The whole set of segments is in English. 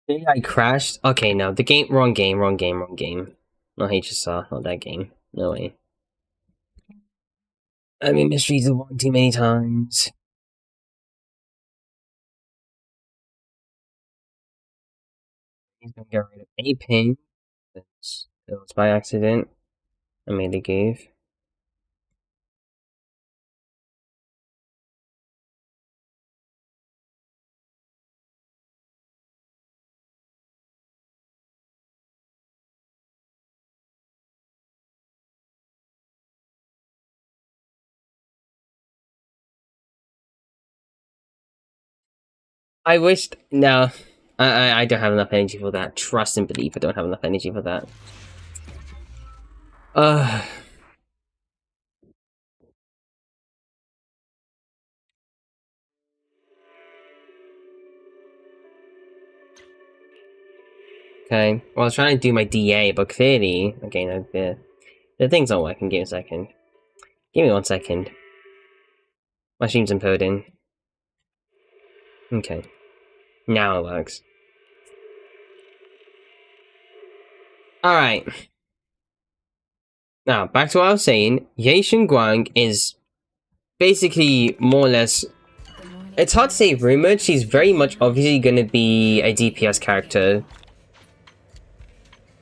Maybe I crashed. Okay, no, the game, wrong game, wrong game, wrong game. Not HSR, not that game. No way. I mean, mysteries of one too many times. He's gonna get rid of a pin. It was by accident. I made a gave. I wished. No, I don't have enough energy for that. Trust and believe I don't have enough energy for that. Okay. Well, I was trying to do my DA, but clearly, okay, no, the thing's not working. Give me a second. Give me 1 second. My stream's imploding. Okay. Now it works. Alright. Now, back to what I was saying. Ye Guang is basically more or less... It's hard to say rumored. She's very much obviously going to be a DPS character.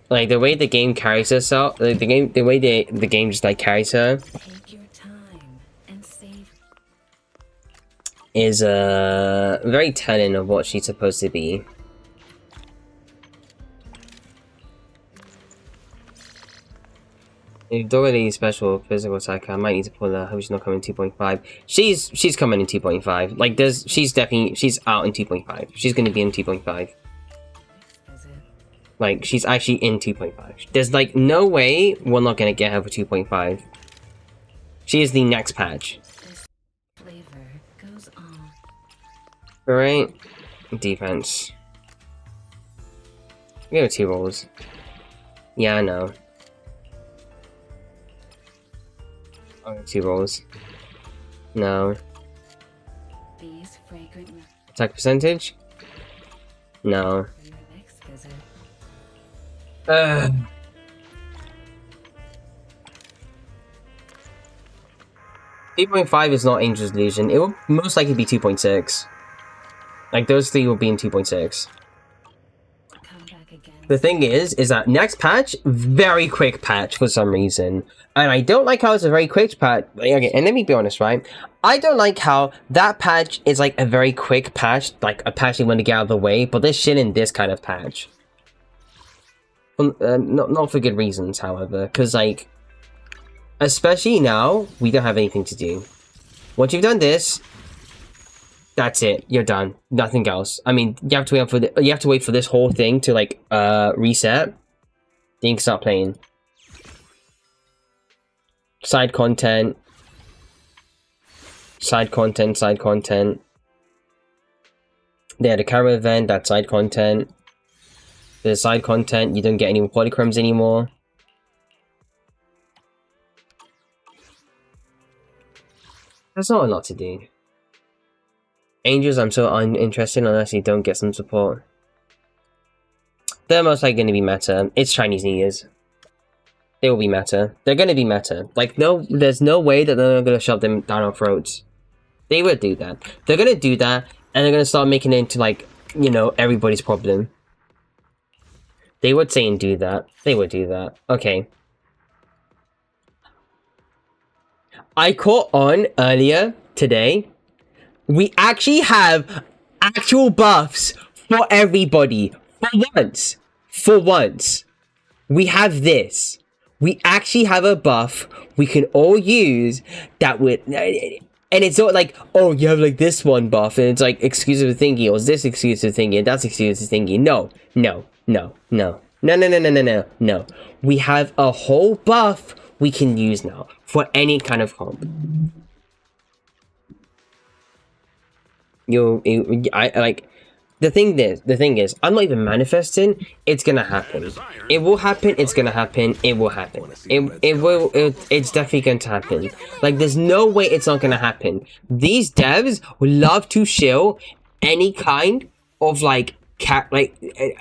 Like, the way the game carries herself... Like, the way the game just, like, carries her... is, very telling of what she's supposed to be. If Dorothy special physical attack, I might need to pull her. I hope she's not coming in 2.5. She's coming in 2.5. Like she's out in 2.5. She's gonna be in 2.5. Like she's actually in 2.5. There's like no way we're not gonna get her for 2.5. She is the next patch. Alright. Defense. We have 2 rolls. Yeah, I know. Oh, 2 rolls. No. Attack percentage? No. 2.5 is not Angel's Illusion. It will most likely be 2.6. Like, those 3 will be in 2.6. The thing is that next patch, very quick patch for some reason. And I don't like how it's a very quick patch. Okay, and let me be honest, right? I don't like how that patch is like a very quick patch, like a patch they want to get out of the way, but there's shit in this kind of patch. Not for good reasons, however, because like, especially now, we don't have anything to do. Once you've done this, that's it. You're done. Nothing else. I mean, you have to wait for this whole thing to like reset. Then you can start playing. Side content. Side content. Side content. Yeah, the camera event. That's side content. There's side content. You don't get any polychromes anymore. There's not a lot to do. Angels, I'm so uninterested unless you don't get some support. They're most likely going to be meta. It's Chinese New Year's. They will be meta. They're going to be meta. Like, no, there's no way that they're going to shove them down our throats. They would do that. They're going to do that, and they're going to start making it into, like, you know, everybody's problem. They would say and do that. They would do that. Okay. I caught on earlier today. We actually have actual buffs for everybody. For once. For once. We have this. We actually have a buff we can all use that would... And it's not like, oh, you have like this one buff, and it's like exclusive thingy, or this exclusive thingy, and that's exclusive thingy. No. No. No. No. No, no, no, no, no, no, no. We have a whole buff we can use now for any kind of comp. The thing is, I'm not even manifesting. It's gonna happen. It will happen. It's gonna happen. It will happen. It's definitely going to happen. Like, there's no way it's not gonna happen. These devs love to shill any kind of like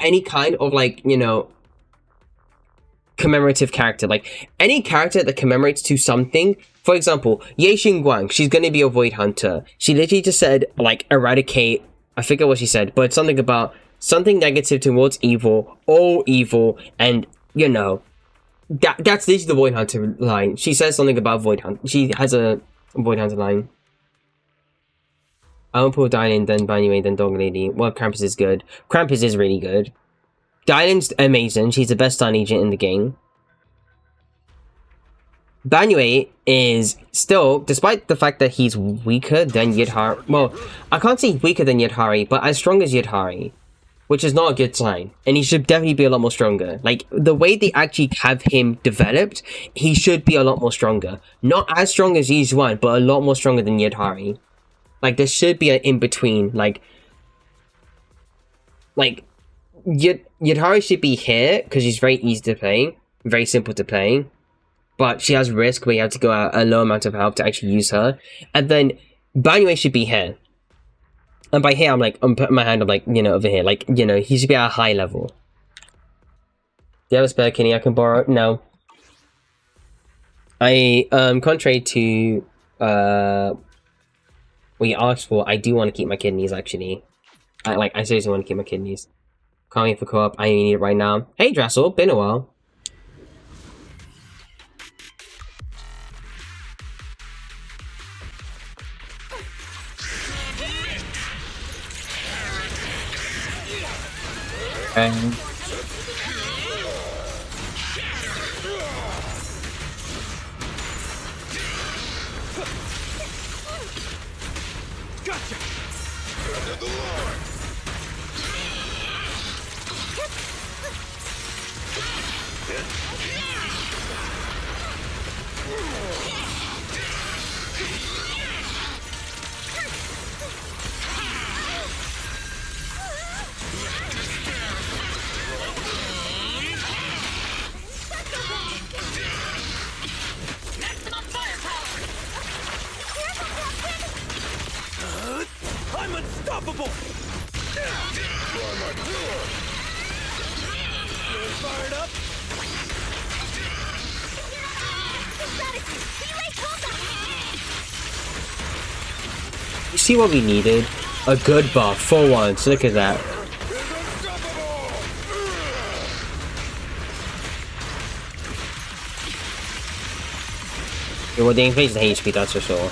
any kind of like, you know, commemorative character, like any character that commemorates to something. For example, Ye Xingguang, she's gonna be a void hunter. She literally just said like eradicate, I forget what she said, but it's something about something negative towards evil, all evil, and you know, that's literally the void hunter line. She says something about void hunt. She has a void hunter line. I won't pull Dylan, then Banyu, then Dog Lady. Well, Krampus is good. Krampus is really good. Dylan's amazing. She's the best stun agent in the game. Banyu is still, despite the fact that he's weaker than Yidhari. Well, I can't say weaker than Yidhari, but as strong as Yidhari, which is not a good sign. And he should definitely be a lot more stronger. Like, the way they actually have him developed, he should be a lot more stronger. Not as strong as Yizuan, but a lot more stronger than Yidhari. Like, there should be an in-between, like Yidhari should be here, because she's very easy to play, very simple to play, but she has risk where you have to go out a low amount of health to actually use her, and then Banyu should be here. And by here, I'm putting my hand up, like, you know, over here, like, you know, he should be at a high level. Do you have a spare kidney I can borrow? No. Contrary to, what you asked for, I do want to keep my kidneys, actually. I seriously want to keep my kidneys. Can't wait for co-op, I need it right now. Hey, Dressel, been a while. I'm unstoppable! Feeling fired up? You see what we needed? A good buff for once. Look at that. Yeah, well, they increased the HP, that's for sure.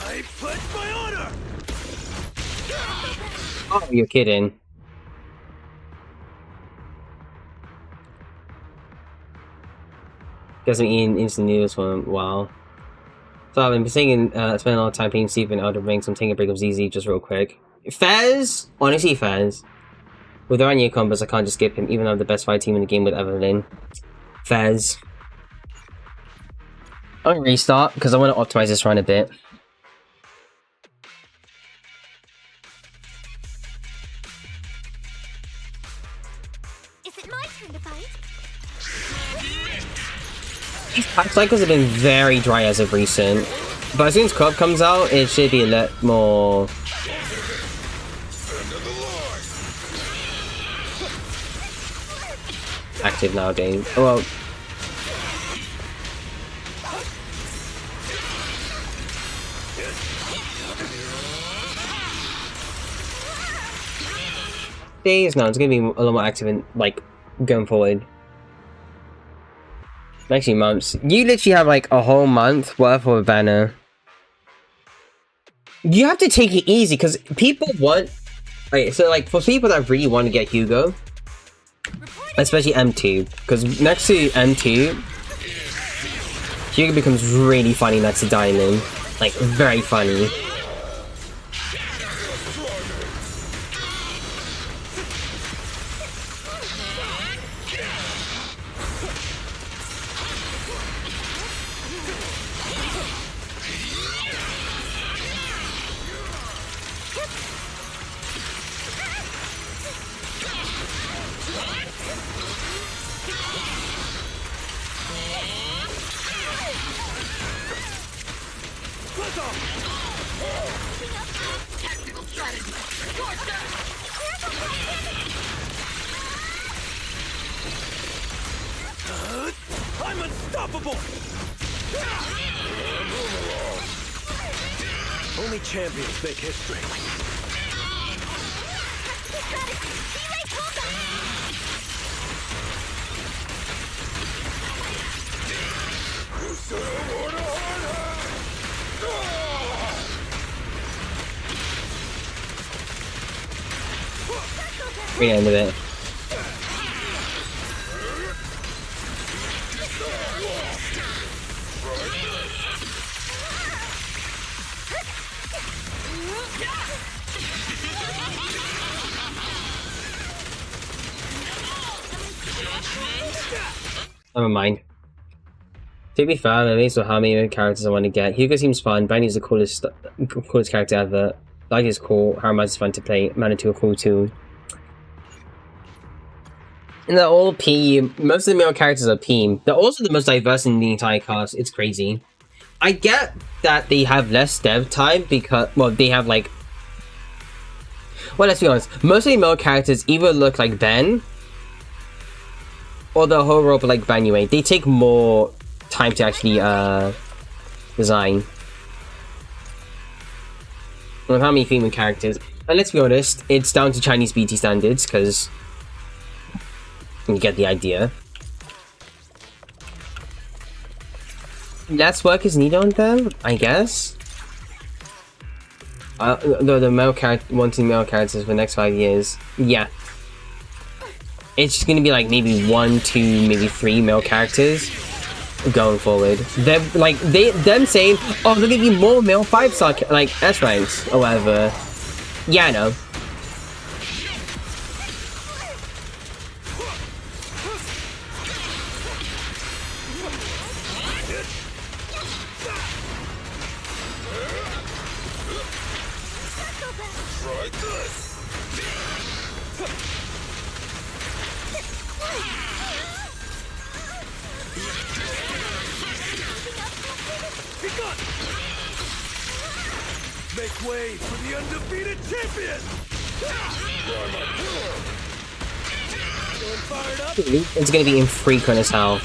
I pledge my honor! Oh, you're kidding. Hasn't eaten instant noodles for a while. So I've been spending a lot of time playing Steve and Elder Ring, so I'm taking a break of ZZ just real quick. Fez! Honestly, Fez. With our new combos, I can't just skip him, even though I'm the best fight team in the game with Evelyn. Fez. I'm gonna restart, because I want to optimize this run a bit. Is it my turn to fight? These pack cycles have been very dry as of recent. But as soon as co-op comes out, it should be a lot more active nowadays. Well, days now, it's gonna be a lot more active and like going forward. Actually, months. You literally have like a whole month worth of a banner. You have to take it easy because people want. Okay, so like for people that really want to get Hugo, especially M2, because next to M2, Hugo becomes really funny next to Diamond, like very funny. I'm unstoppable! Only champions make history. Great end of it. Never mind. To be fair, I'm amazed with how many characters I want to get. Hugo seems fun. Benny's the coolest character ever. Like is cool. Harama's is fun to play. Manitou are cool too. And they're all P. Most of the male characters are P. They're also the most diverse in the entire cast. It's crazy. I get that they have less dev time because, well, they have like... Well, let's be honest. Most of the male characters either look like Ben or the whole rope like Ben anyway. They take more time to actually design. With how many female characters. And let's be honest, it's down to Chinese beauty standards because you get the idea. Less work is needed on them, I guess. The male character, wanting male characters for the next 5 years. Yeah. It's just gonna be like maybe 1, 2, maybe 3 male characters going forward. They're like them saying, oh, there's gonna be more male 5-star like S ranks or whatever. Yeah, I know. Make way for the undefeated champion! Feeling fired up? It's gonna be infrequent as hell.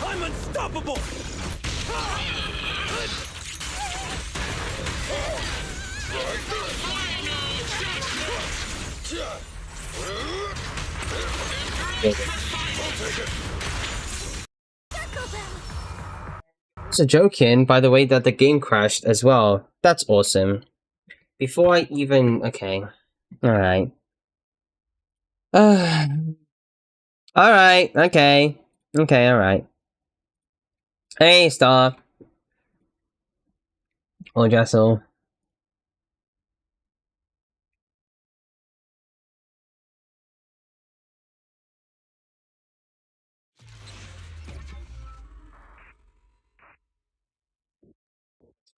I'm unstoppable! So joking, by the way, that the game crashed as well. That's awesome. Before I even... Okay. Alright. Alright, okay. Okay, alright. Hey, Star. Or Jessel.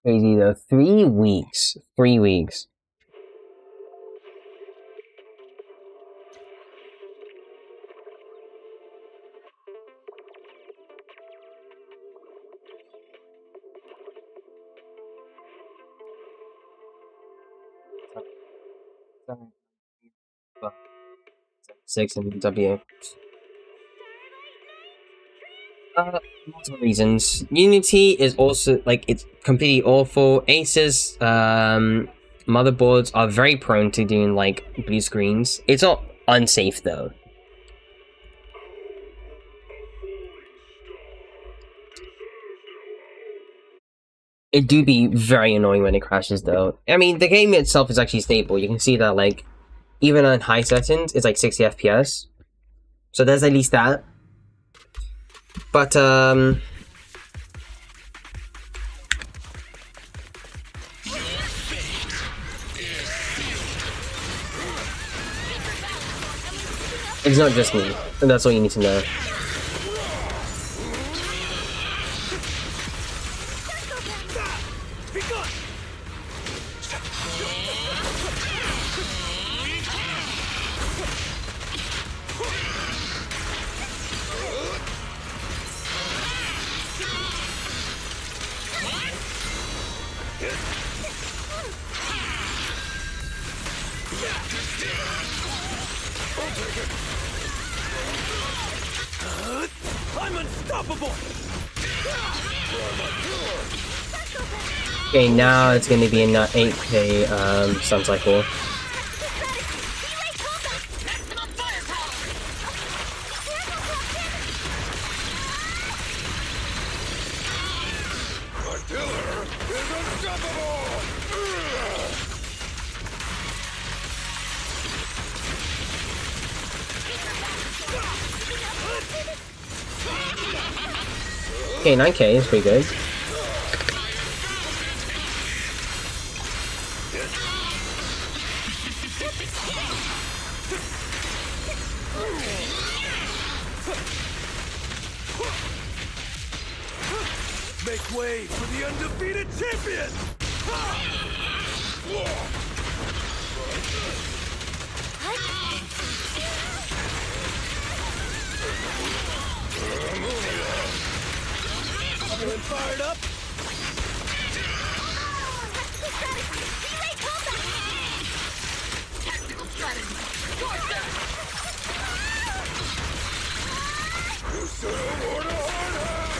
Crazy though. 3 weeks. 3 weeks. Six and W. Multiple reasons. Unity is also like it's completely awful. Asus motherboards are very prone to doing like blue screens. It's not unsafe though. It do be very annoying when it crashes though. I mean, the game itself is actually stable. You can see that like even on high settings, it's like 60 FPS. So there's at least that. But it's not just me, and that's all you need to know. I'm unstoppable. Okay, now it's gonna be a 8k stun cycle. Our killer is unstoppable. Okay, 9k is pretty good. Make way for the undefeated champion. Feeling fired up? You should have worn a hard hat.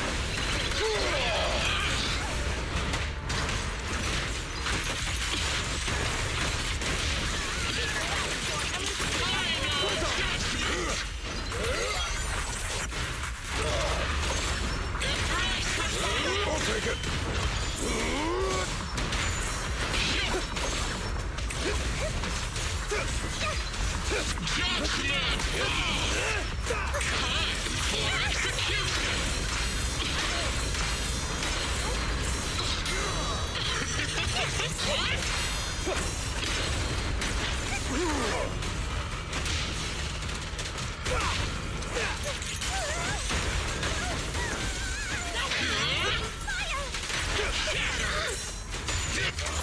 I'll take it.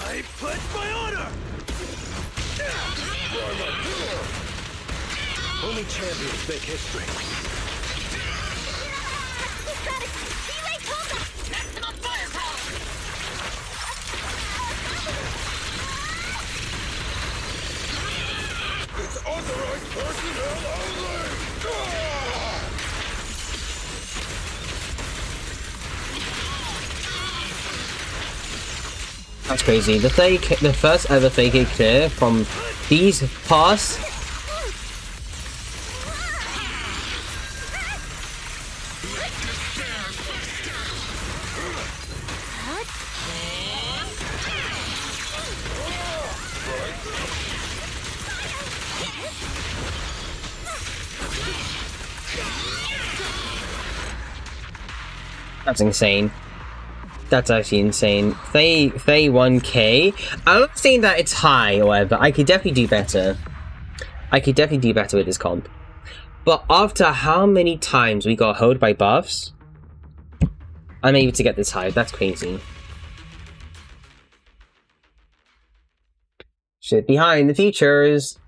I pledge my honor! Only champions make history. It's authorized personnel only! That's crazy. The first ever 30k clear from these past. That's insane. That's actually insane. They 1k. I'm not saying that it's high or whatever. I could definitely do better. I could definitely do better with this comp. But after how many times we got held by buffs, I'm able to get this high. That's crazy. Shit behind the features.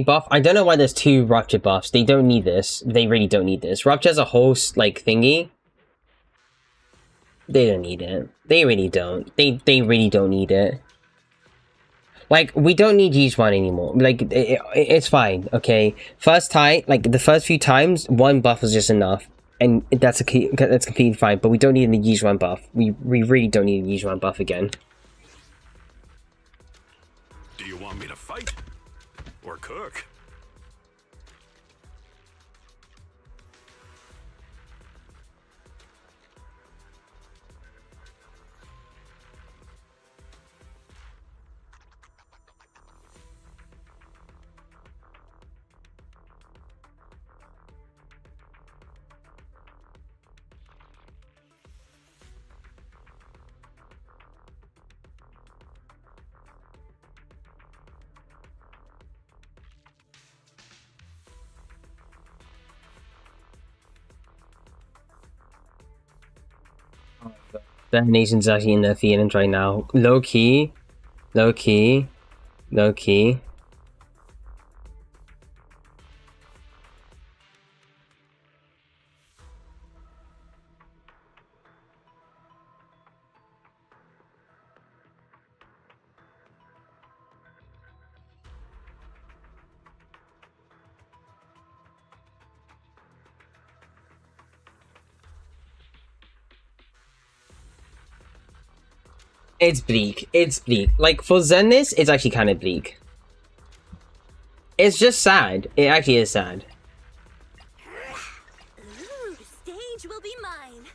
Buff. I don't know why there's two Rupture buffs. They don't need this. They really don't need this. Rupture has a whole, like, thingy. They don't need it. They really don't. They really don't need it. Like, we don't need each one anymore. Like, it's fine, okay? First time, like, the first few times, one buff was just enough. And that's completely fine. But we don't need the Yeesh one buff. We really don't need the Yeesh one buff again. Do you want me to fight? Or cook? The nation's actually in their feelings right now. Low key. Low key. Low key. It's bleak. It's bleak. Like, for Zenith, it's actually kind of bleak. It's just sad. It actually is sad. Ooh, the stage will be mine.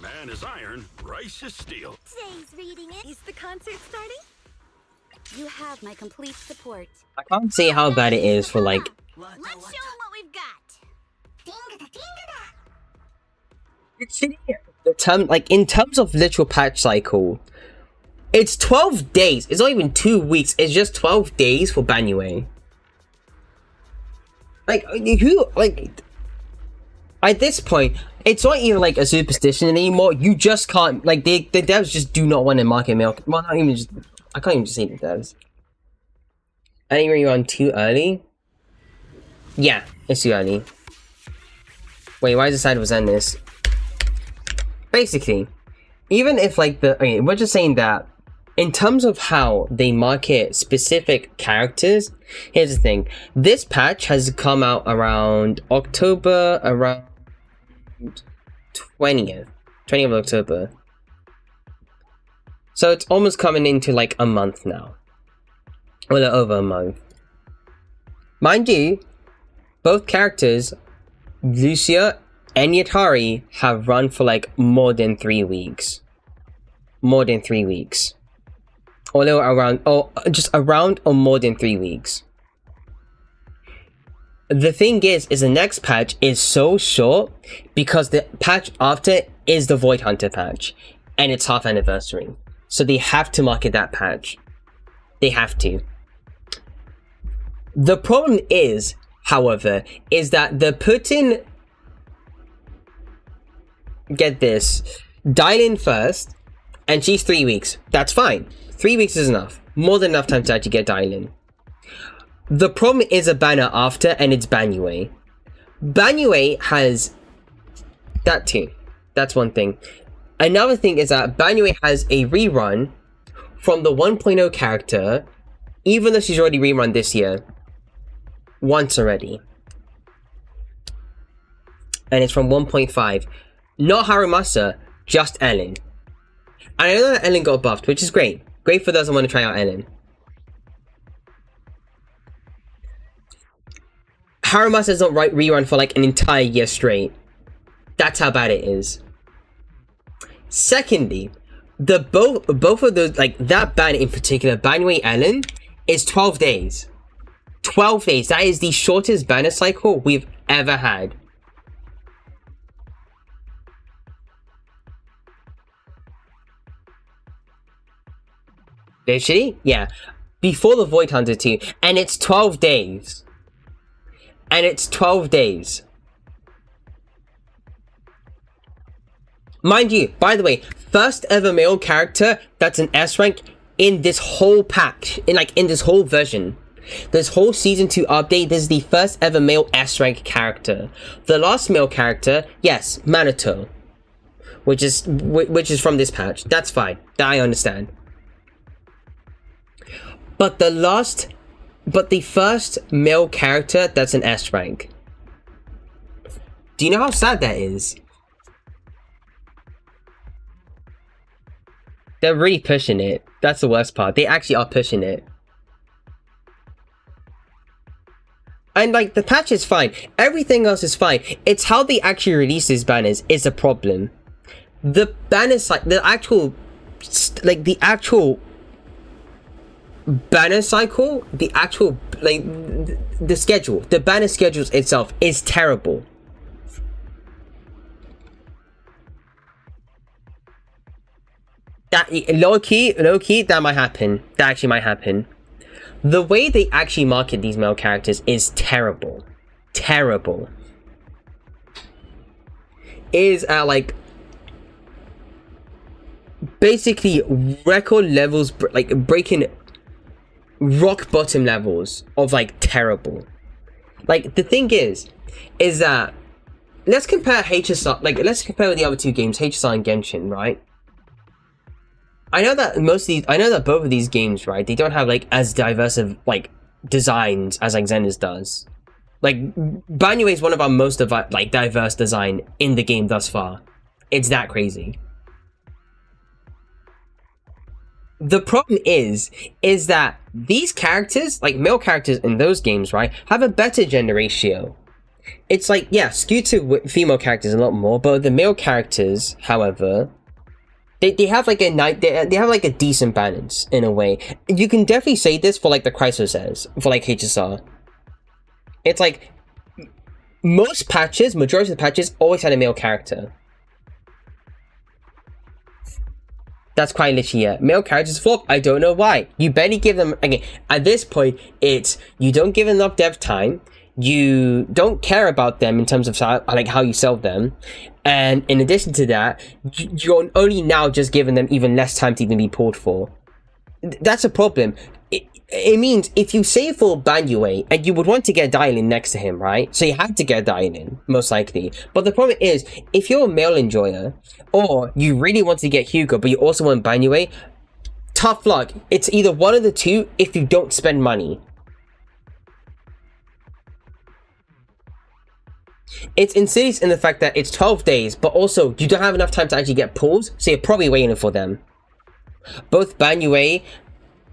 Man is iron, rice is steel. Today's reading it. Is the concert starting? You have my complete support. I can't say how bad it is for, like... Let's show 'em what we've got. It's shitty. In terms of literal patch cycle, it's 12 days. It's not even 2 weeks. It's just 12 days for Banue. Like, who, like... At this point, it's not even, like, a superstition anymore. You just can't... Like, the devs just do not want to market milk. Well, not even just... I can't even just say the devs. Anyway, you're on too early? Yeah, it's too early. Wait, why decided to end this? Basically, even if like we're just saying that in terms of how they market specific characters, here's the thing. This patch has come out around October, around 20th of October. So it's almost coming into like a month now. Well, over a month. Mind you, both characters, Lucia and Yatari, have run for like more than 3 weeks. More than 3 weeks. Although around, or just around or more than 3 weeks. The thing is the next patch is so short because the patch after is the Void Hunter patch. And it's half anniversary. So they have to market that patch. They have to. The problem is, however, is that they're putting... Get this, dial in first, and she's 3 weeks. That's fine. 3 weeks is enough. More than enough time to actually get dial in. The problem is a banner after, and it's Banue. Banue has that too. That's one thing. Another thing is that Banue has a rerun from the 1.0 character, even though she's already rerun this year. Once already. And it's from 1.5. Not Harumasa, just Ellen. And I know that Ellen got buffed, which is great. Great for those who want to try out Ellen. Harumasa doesn't rerun for like an entire year straight. That's how bad it is. Secondly, both of those, like that ban in particular, Banue Ellen, is 12 days. 12 days. That is the shortest banner cycle we've ever had. Literally? Yeah. Before the Void Hunter 2. And it's 12 days. And it's 12 days. Mind you, by the way, first ever male character that's an S rank in this whole pack. In this whole version. This whole season 2 update, this is the first ever male S rank character. The last male character, yes, Manato. Which is from this patch. That's fine. That I understand. But the first male character that's an S rank. Do you know how sad that is? They're really pushing it. That's the worst part. They actually are pushing it. And like, the patch is fine. Everything else is fine. It's how they actually release these banners is the problem. The banners, like, the actual banner cycle, the actual, like, the schedule, the banner schedules itself is terrible. That, low key, that might happen. That actually might happen. The way they actually market these male characters is terrible. Terrible. Is like, basically record levels, like breaking rock bottom levels of like terrible. Like the thing is that let's compare HSR, like let's compare with the other two games, HSR and Genshin, right? I know that both of these games, right, they don't have like as diverse of like designs as like Xena's does. Like Banyue is one of our most like diverse design in the game thus far. It's that crazy. The problem is that these characters, like male characters in those games, right, have a better gender ratio. It's like, yeah, skewed to female characters a lot more, but the male characters, however, they have like they have like a decent balance in a way. You can definitely say this for like the Chrysler says, for like HSR. It's like majority of the patches always had a male character. That's quite literally it. Male characters flop. I don't know why. You barely give them, again, at this point, it's, you don't give enough dev time, you don't care about them in terms of how you sell them, and in addition to that, you're only now just giving them even less time to even be pulled for. That's a problem. It means if you save for Banyue, and you would want to get Dialin next to him, right? So you have to get Dialin, most likely. But the problem is, if you're a male enjoyer, or you really want to get Hugo, but you also want Banyue, tough luck. It's either one of the two if you don't spend money. It's insidious in the fact that it's 12 days, but also you don't have enough time to actually get pulls, so you're probably waiting for them. Both Banyue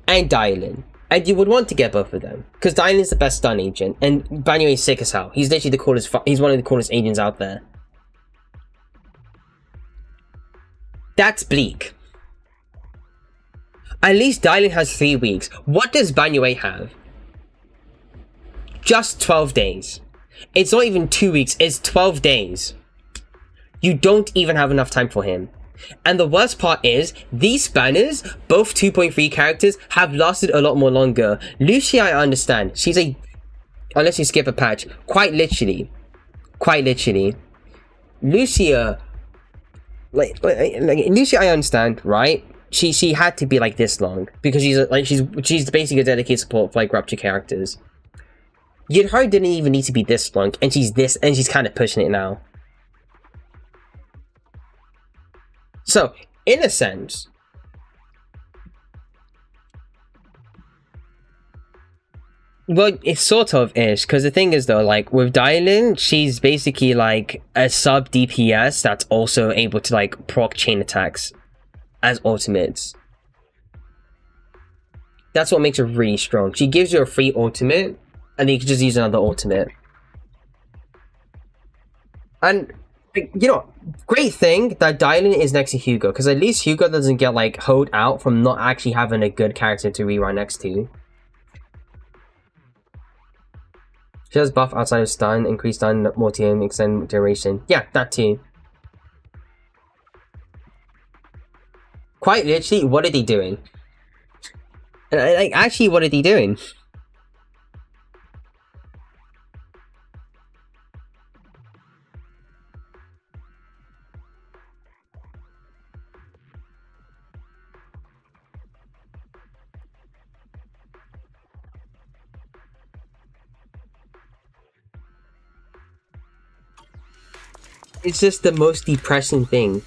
and Dialin. And you would want to get both of them, because Dialin is the best stun agent, and Banyue is sick as hell. He's literally the coolest, he's one of the coolest agents out there. That's bleak. At least Dialin has 3 weeks. What does Banyue have? Just 12 days. It's not even 2 weeks, it's 12 days. You don't even have enough time for him. And the worst part is, these spanners, both 2.3 characters, have lasted a lot more longer. Lucia, I understand. She's a... Unless you skip a patch. Quite literally. Lucia... Like Lucia, I understand, right? She had to be like this long. Because she's basically a dedicated support for like Rupture characters. Yidhar didn't even need to be this long, and she's kind of pushing it now. So, in a sense, well, it's sort of ish, because the thing is though, like with Dialin, she's basically like a sub DPS that's also able to like proc chain attacks as ultimates. That's what makes her really strong. She gives you a free ultimate, and then you can just use another ultimate. And you know, great thing that Dialin is next to Hugo, because at least Hugo doesn't get like hoed out from not actually having a good character to rerun next to. She has buff outside of stun, increase stun, more TM, extend duration. Yeah, that too. Quite literally, what are they doing? Like, actually, what are they doing? It's just the most depressing thing.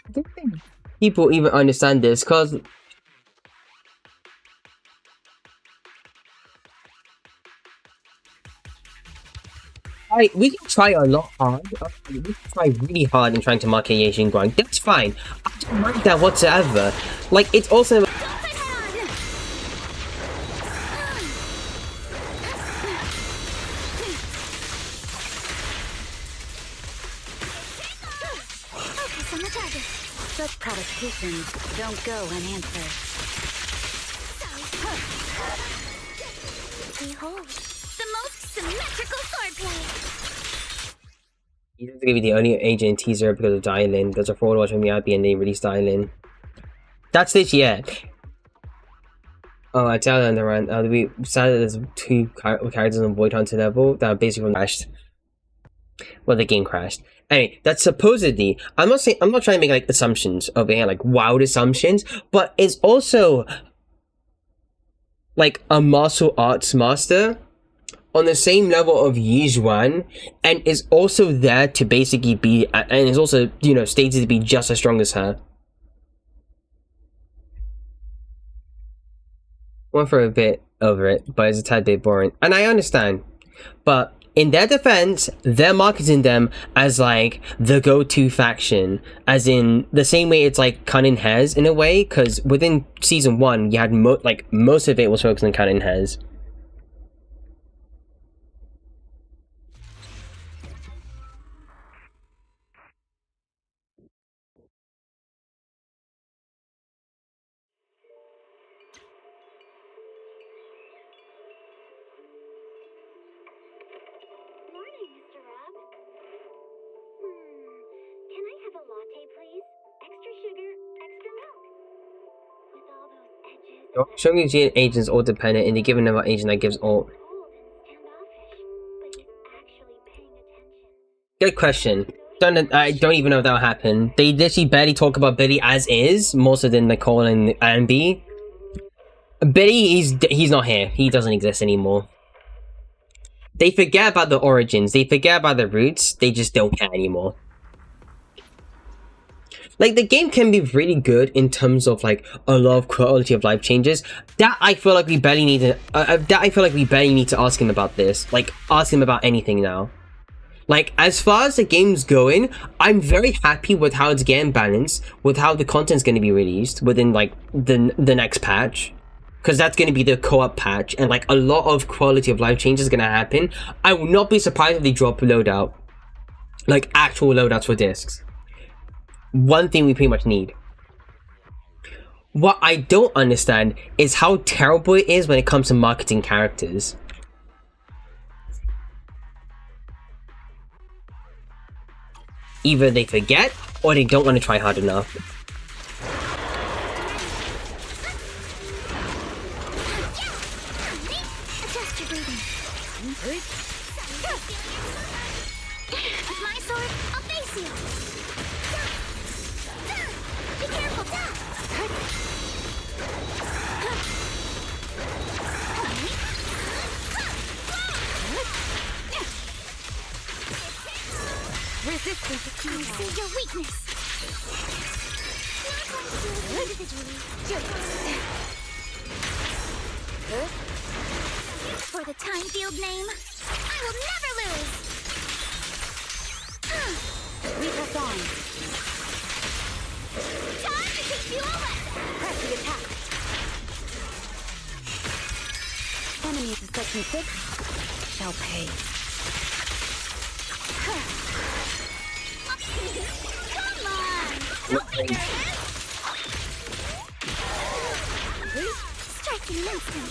I don't think people even understand this, because we can try a lot hard. We can try really hard in trying to market Asian grind. That's fine. I don't mind that whatsoever. Like, it's also. Focus on the target. Such provocations don't go unanswered. Behold, the most symmetrical swordplay. He's gonna be the only agent teaser because of Dialin. Because a forward watch from the IP and they released Dialin. That's literally it. Oh, I tell them around. We decided there's two characters on Void Hunter level that are basically crashed. Well, the game crashed. Anyway, that's supposedly. I'm not saying. I'm not trying to make like assumptions over here, like wild assumptions, but it's also like a martial arts master on the same level of Yijuan, and is also there to basically be, and is also, you know, stated to be just as strong as her. Went for a bit over it, but it's a tad bit boring, and I understand. But in their defense, they're marketing them as like the go-to faction, as in the same way it's like Cunning Hares in a way, because within season 1, you had most of it was focused on Cunning Hares. Morning, Mr. Rob. Can I have a latte, please? Extra sugar, extra milk. With all those edges. Showing you agents all dependent, and they give another agent that gives all. Cold and standoffish, but he's actually paying attention. Good question. I don't even know if that'll happen. They literally barely talk about Billy as is, more so than Nicole and Ambi. Billy, he's not here. He doesn't exist anymore. They forget about the origins. They forget about the roots. They just don't care anymore. Like, the game can be really good in terms of like a lot of quality of life changes. That I feel like we barely need to. Ask him about this. Like, ask him about anything now. Like, as far as the game's going, I'm very happy with how it's getting balanced, with how the content's going to be released within like the next patch. Because that's going to be the co-op patch, and like a lot of quality of life changes is going to happen. I will not be surprised if they drop loadout. Like, actual loadouts for discs. One thing we pretty much need. What I don't understand is how terrible it is when it comes to marketing characters. Either they forget, or they don't want to try hard enough. Adjust your breathing. With my sword, I'll face you. Be careful. Resistance is I see your weakness. Not going to do it individually. For the time field name, I will never lose. We press on. Time to keep you away. Press the attack. Enemies in section 6 shall pay. Come on! Don't be nervous! Strike in an instant!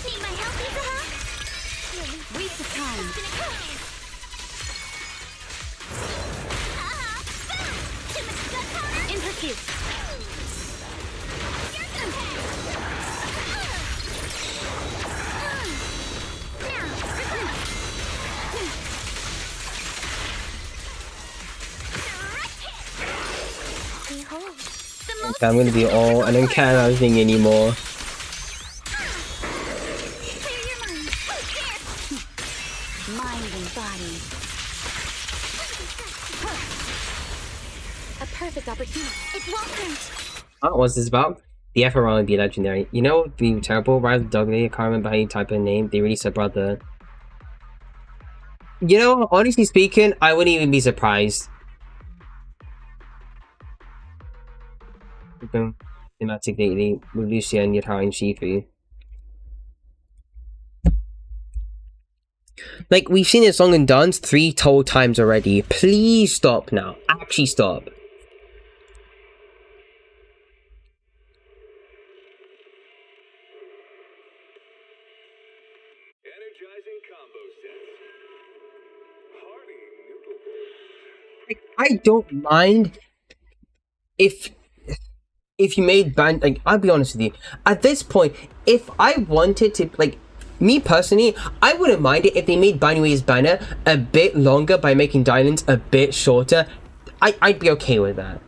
Need my help, Isaha? Waste of time. In pursuit. Okay, I'm gonna be all. I don't care about anything anymore. Mind and body. A perfect opportunity. It won't hurt. What's this about? The effort will only be legendary. You know, be terrible. Rise of Doggy. I can't remember how you type in name. They released a brother. You know, honestly speaking, I wouldn't even be surprised. Thematic lately with Lucia and Yatara and Shifu. Like, we've seen this song and dance 3 total times already. Please stop now. Actually stop. Energizing combo sets. Hearty noodle. Like, I don't mind if you made ban, like, I'll be honest with you, at this point, if I wanted to, like, me personally, I wouldn't mind it if they made Banyui's banner a bit longer by making diamonds a bit shorter. I'd be okay with that.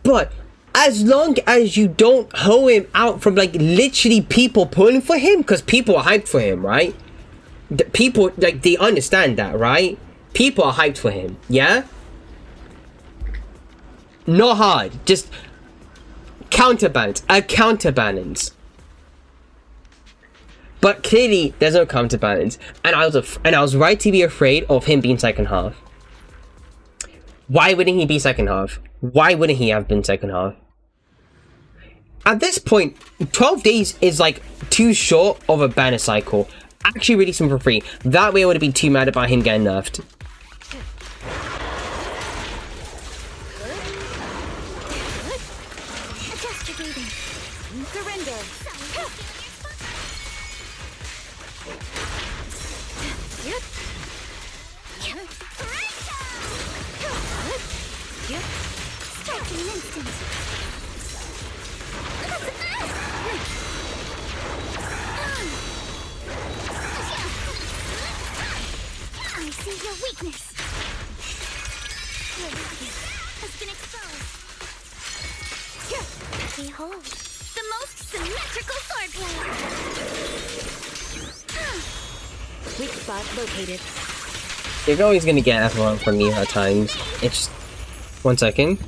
But as long as you don't hoe him out from, like, literally people pulling for him, because people are hyped for him, right? The people, like, they understand that, right? People are hyped for him, yeah? Not hard, just counterbalance, a counterbalance. But clearly, there's no counterbalance, and I was right to be afraid of him being second half. Why wouldn't he be second half? Why wouldn't he have been second half? At this point, 12 days is like too short of a banner cycle. Actually release him for free. That way I wouldn't be too mad about him getting nerfed. Adjust your breathing. Surrender. Strike in an instant. I see your weakness. Your weakness has been exposed. Behold, the most symmetrical swordplay. Weak spot located. You're always gonna get everyone from me at times. It's just... 1 second.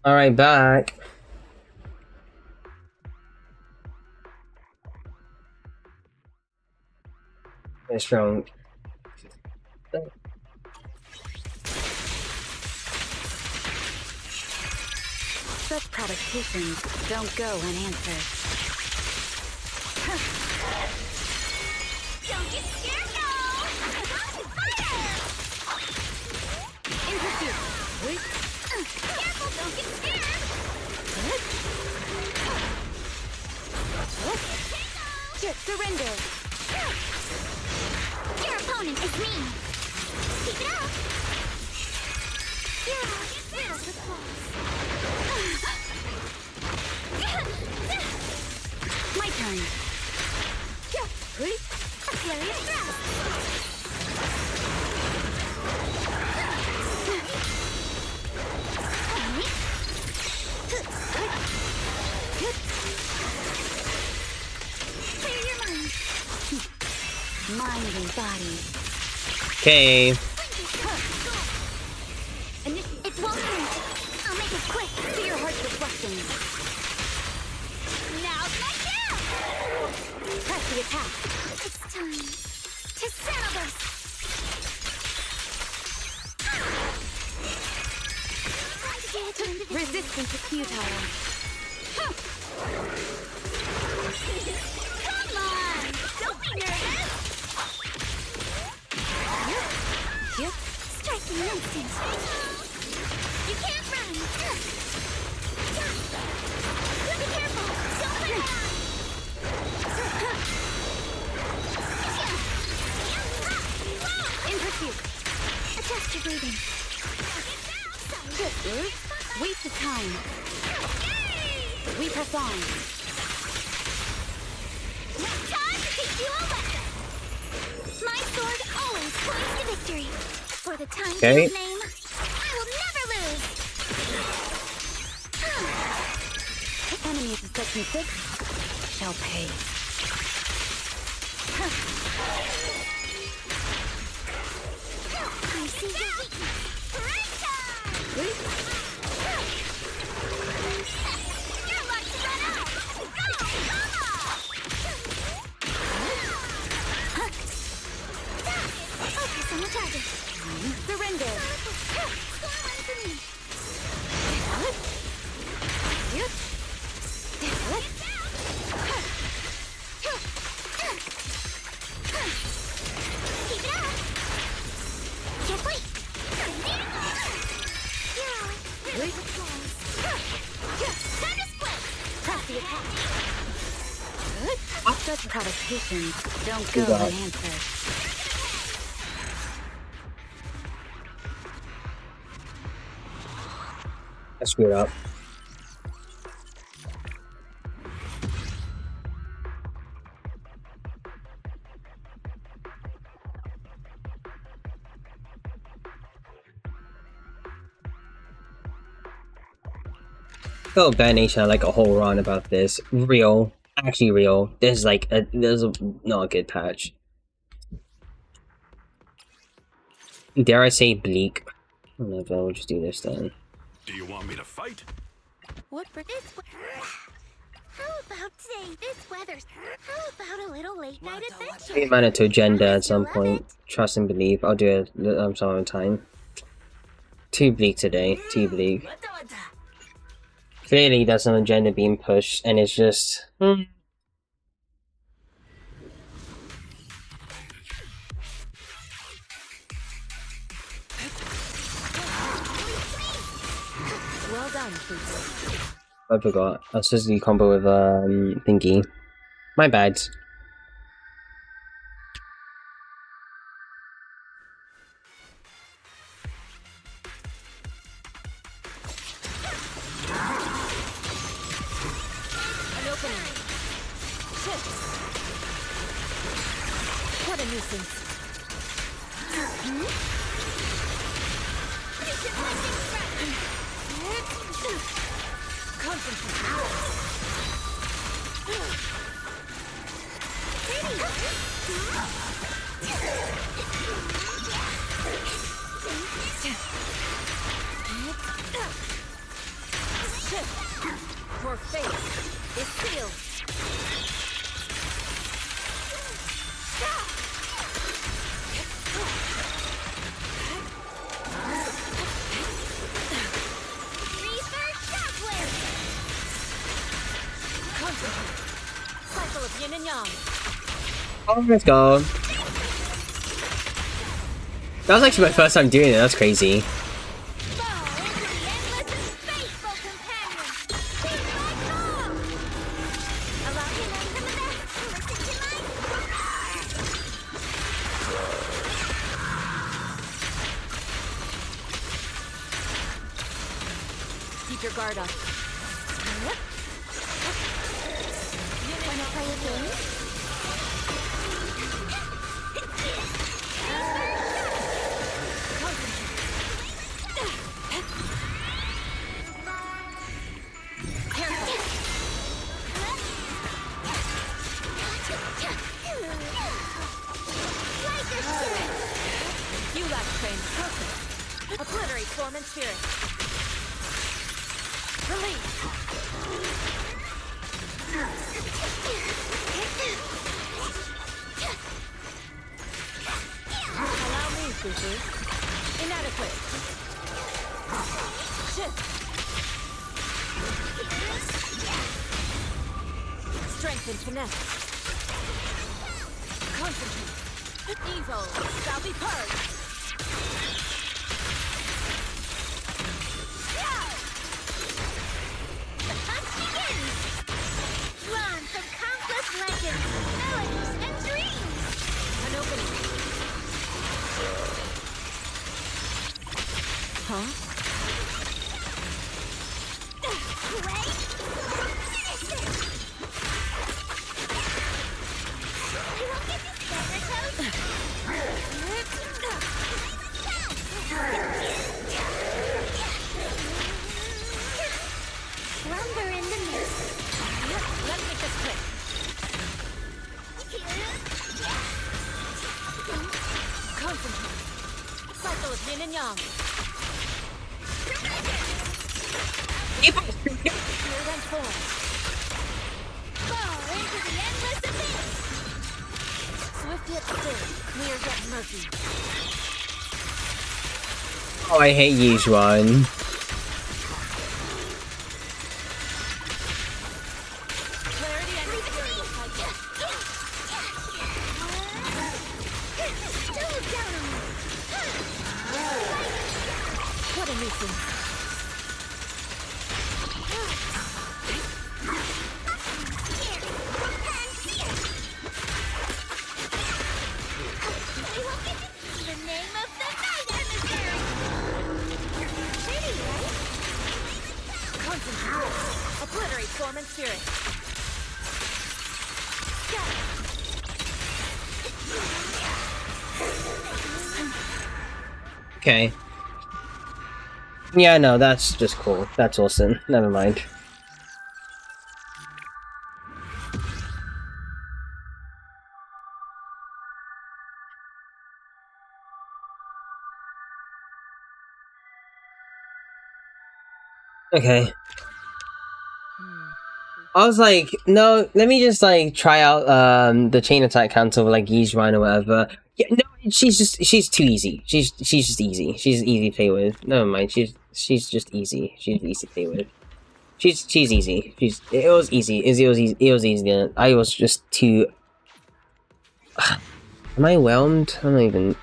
Alright, back. It's strong. Such provocations don't go unanswered. Don't get scared, no! Fire! In pursuit. Wait. Careful, don't get scared! Surrender! Your opponent is me! Keep it up! Yeah, riddle the claws. My turn. A flurry of Clear your mind. Mind and body. Okay. It's welcome. I'll make it quick to your heart's reflections. Now's my chance! Press the attack. It's time to settle this. Resistance is futile. Come on! Don't be nervous! Striking instant. You can't run! Be careful! Don't let it on! In pursuit. Adjust your breathing. Waste of time. We press on. Time to teach you a lesson. My sword always points to victory. For the time Okay. name, I will never lose. Enemies of Section 6 shall pay. I see your weakness. Break time! Your luck's run out! Go, Focus on the target. Surrender. Keep it up. Carefully. Time to split. Press the attack. Such provocations don't go unanswered. I screwed up. Oh, Bad Nation, I like a whole run about this. Real. Actually real. There's like there's not a good patch. Dare I say bleak? Whatever, we'll just do this then. Do you want me to fight? What for this? How about today? This weather's. How about a little late night adventure? Be man to agenda at some point. Trust and believe. I'll do it some other time. Too bleak today. Too bleak. Clearly, there's an agenda being pushed, and it's just. Well done, people. I forgot. I was supposed to do combo with Thingy. My bad. An opening. Shift. What a nuisance. Oh, let's go. That was actually my first time doing it. That's crazy. Keep your guard up. Wanna play a game? You lack trained purpose. Obliterate form and spirit. Release. Allow me, Fufu. Inadequate. Shift. Strength and finesse. Concentrate. Evil shall be purged. The hunt begins! Drawn from countless legends, melodies, and dreams! An opening. Huh? Wait! Finish it! We won't get this better, Toad! Slumber in the mist. Let's make this quick. Concentrate. Cycle of yin and yang. Spirit and form. Fall into the endless abyss! Swift yet still. Clear yet murky. Oh, I hate Yuzuan. Clarity and security. Double down on me! What a nuisance. We won't get to see the name of the night, emissary! Pretty, right? Concentrate. Obliterate form and spirit. Okay. Yeah, no, that's just cool. That's awesome. Never mind. Okay. I was like, no, let me just like try out the chain attack counter with like Yuzuan or whatever. Yeah, no, she's too easy. She's just easy. She's easy to play with. Never mind. She's just easy. She's easy to play with. She's easy. It was easy. It was easy. I was just too. Am I whelmed? I'm not even.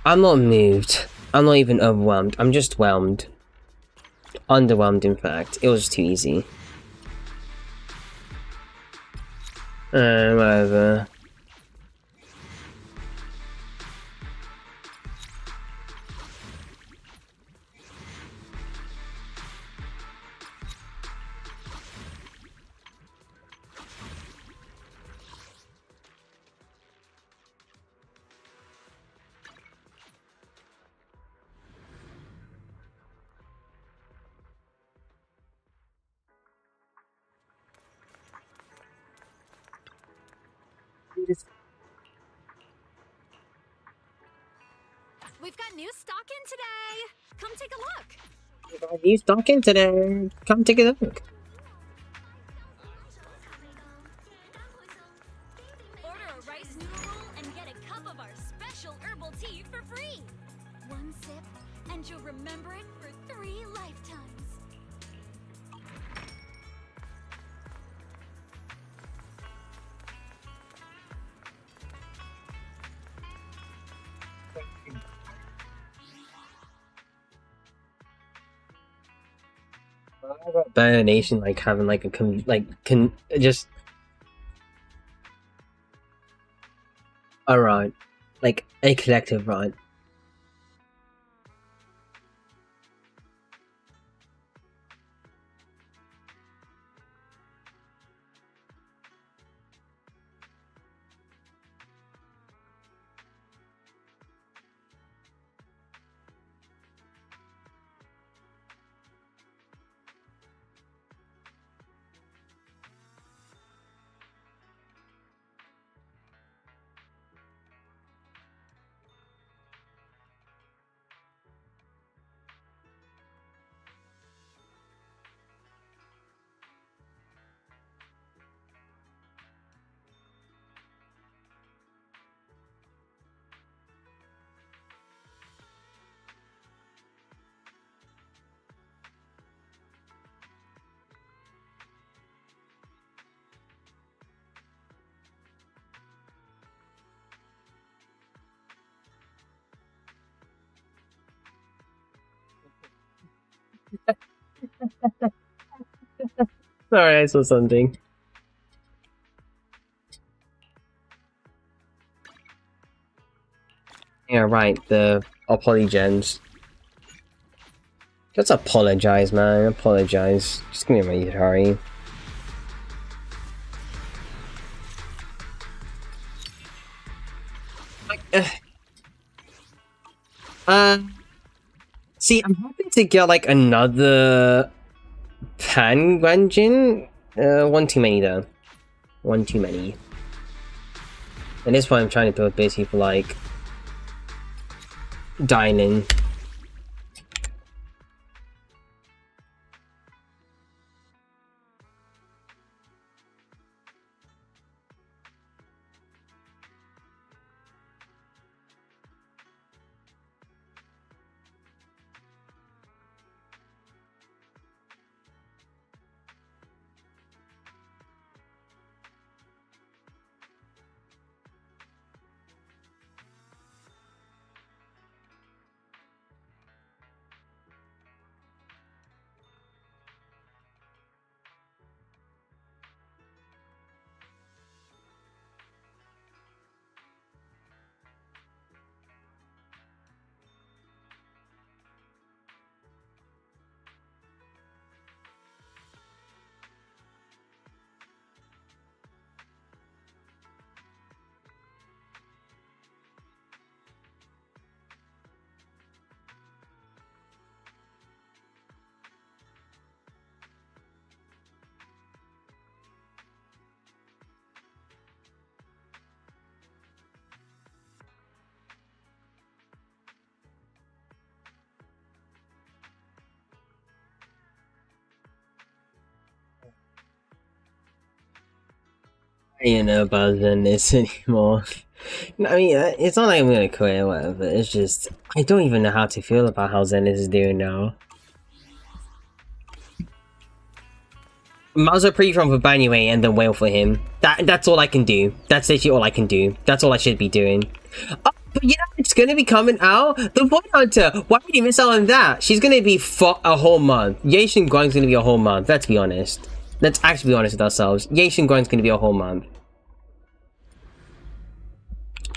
I'm not moved. I'm not even overwhelmed. I'm just whelmed. Underwhelmed, in fact. It was too easy. Whatever. We've got new stock in today. Come take a look. He's talking today. Come take a look. Order a rice noodle roll and get a cup of our special herbal tea for free. One sip, and you'll remember it for 3 lifetimes. Burn Nation like having like just a run, like a collective run. Sorry, I saw something. Yeah, right, the apologens. Just apologize, man. Apologize. Just give me a hurry. See, I'm hoping to get like another Penguin. One too many though. One too many. And this one I'm trying to build basically for like dining. I don't know about this anymore. I mean, it's not like I'm gonna quit or whatever. It's just I don't even know how to feel about how Zenith is doing now. Muzzle pre from for anyway, and then wail for him. That's all I can do. That's literally all I can do. That's all I should be doing. Oh, but you know it's gonna be coming out. The Void Hunter. Why would you miss out on that? She's gonna be for a whole month. Yaishin Guang's gonna be a whole month. Let's be honest. Let's actually be honest with ourselves. Yaishin Guang's gonna be a whole month.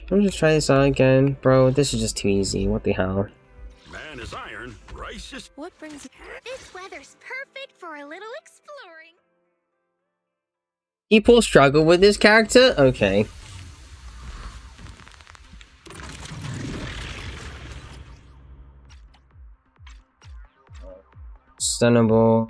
Let me just try this out again, bro. This is just too easy. What the hell? Man is iron, rice is... What brings This weather's perfect for a little exploring. People struggle with this character? Okay. Stunnable.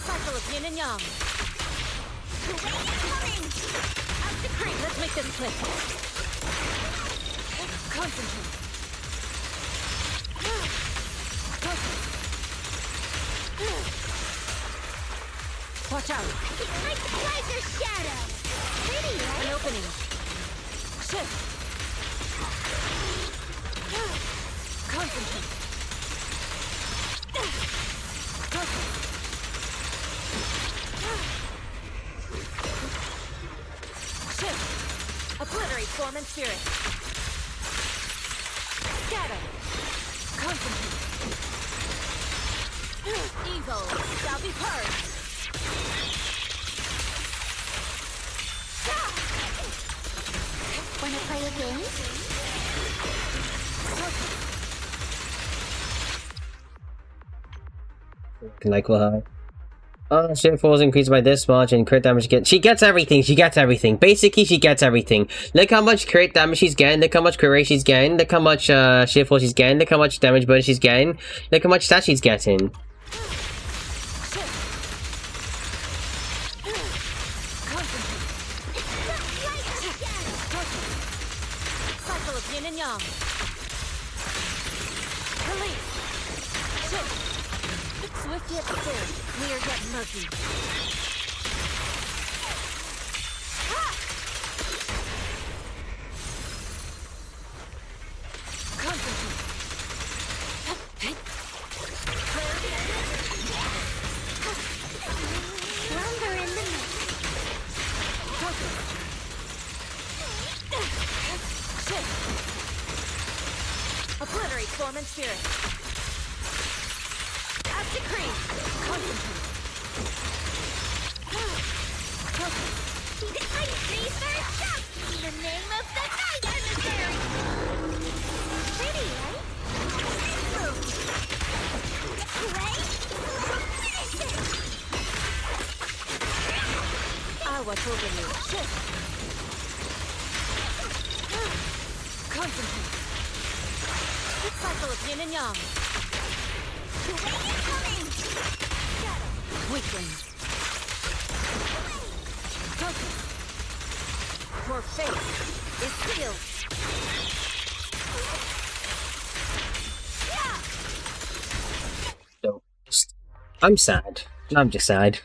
Cycle of yin and yang. Let's make this quick. Concentrate. Watch out. Like the laser shadow. Pretty, right? An opening. Shift. Concentrate. Shift. Obliterate form and spirit. Scatter. Concentrate. Evil shall be purged. Wanna play a game? Like her. Oh, shit falls increased by this much and crit damage gets. She gets everything. She gets everything. Basically, she gets everything. Look how much crit damage she's getting. Look how much crit rate she's getting. Look how much shit fall she's getting. Look how much damage bonus she's getting. Look how much stat she's getting. Cycle of yin and yang. Release. Shift. Swift yet still. Clear yet murky. Concentrate. Slumber in the night. Shift. Obliterate form and spirit. As decreed. Concentrate. I see first up. In the name of the night emissary. Pretty, right? Right? Finish it. I'll watch over you. Shift. Concentrate. Cycle of yin and yang. Coming. Weakling. Focus. Your fate is sealed. So, I'm sad. I'm just sad.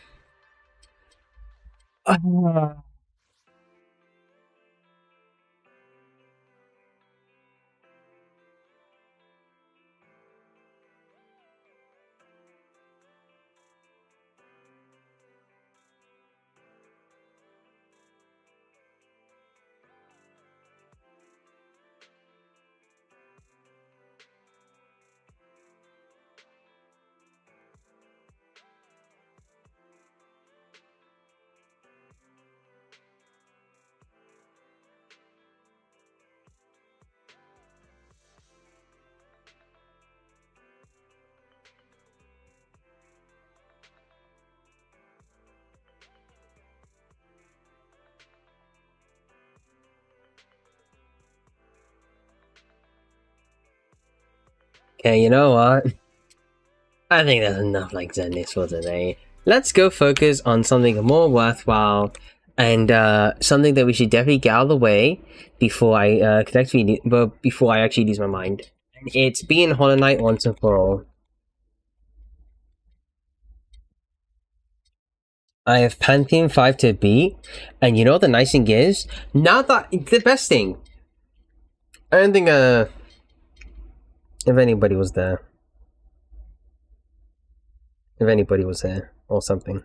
Okay, you know what? I think that's enough like Zennis for today. Let's go focus on something more worthwhile and something that we should definitely get out of the way before I before I actually lose my mind. And it's being Hollow Knight once and for all. I have Pantheon 5 to beat, and you know what the nice thing is? Now that it's the best thing. I don't think if anybody was there. If anybody was there or something.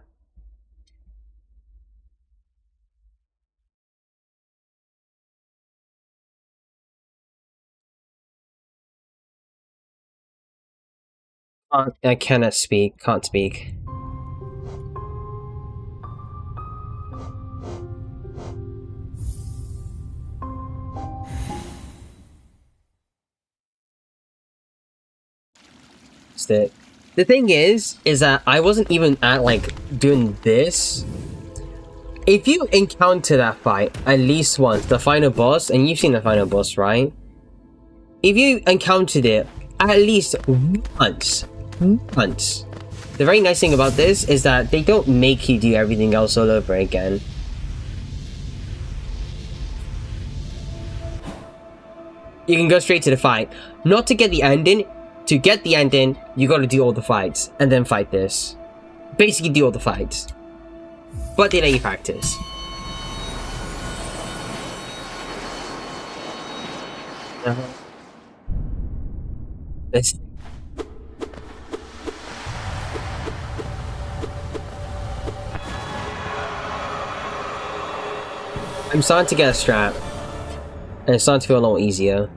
I cannot speak. Can't speak. The thing is that I wasn't even at like doing this. If you encounter that fight at least once, the final boss, and you've seen the final boss, right? If you encountered it at least once, the very nice thing about this is that they don't make you do everything else all over again. You can go straight to the fight. Not to get the ending. To get the ending, you gotta do all the fights. And then fight this. Basically do all the fights. But they let you practice. This. I'm starting to get a strap. And it's starting to feel a little easier.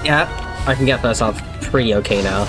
Yeah, I can get first off pretty okay now.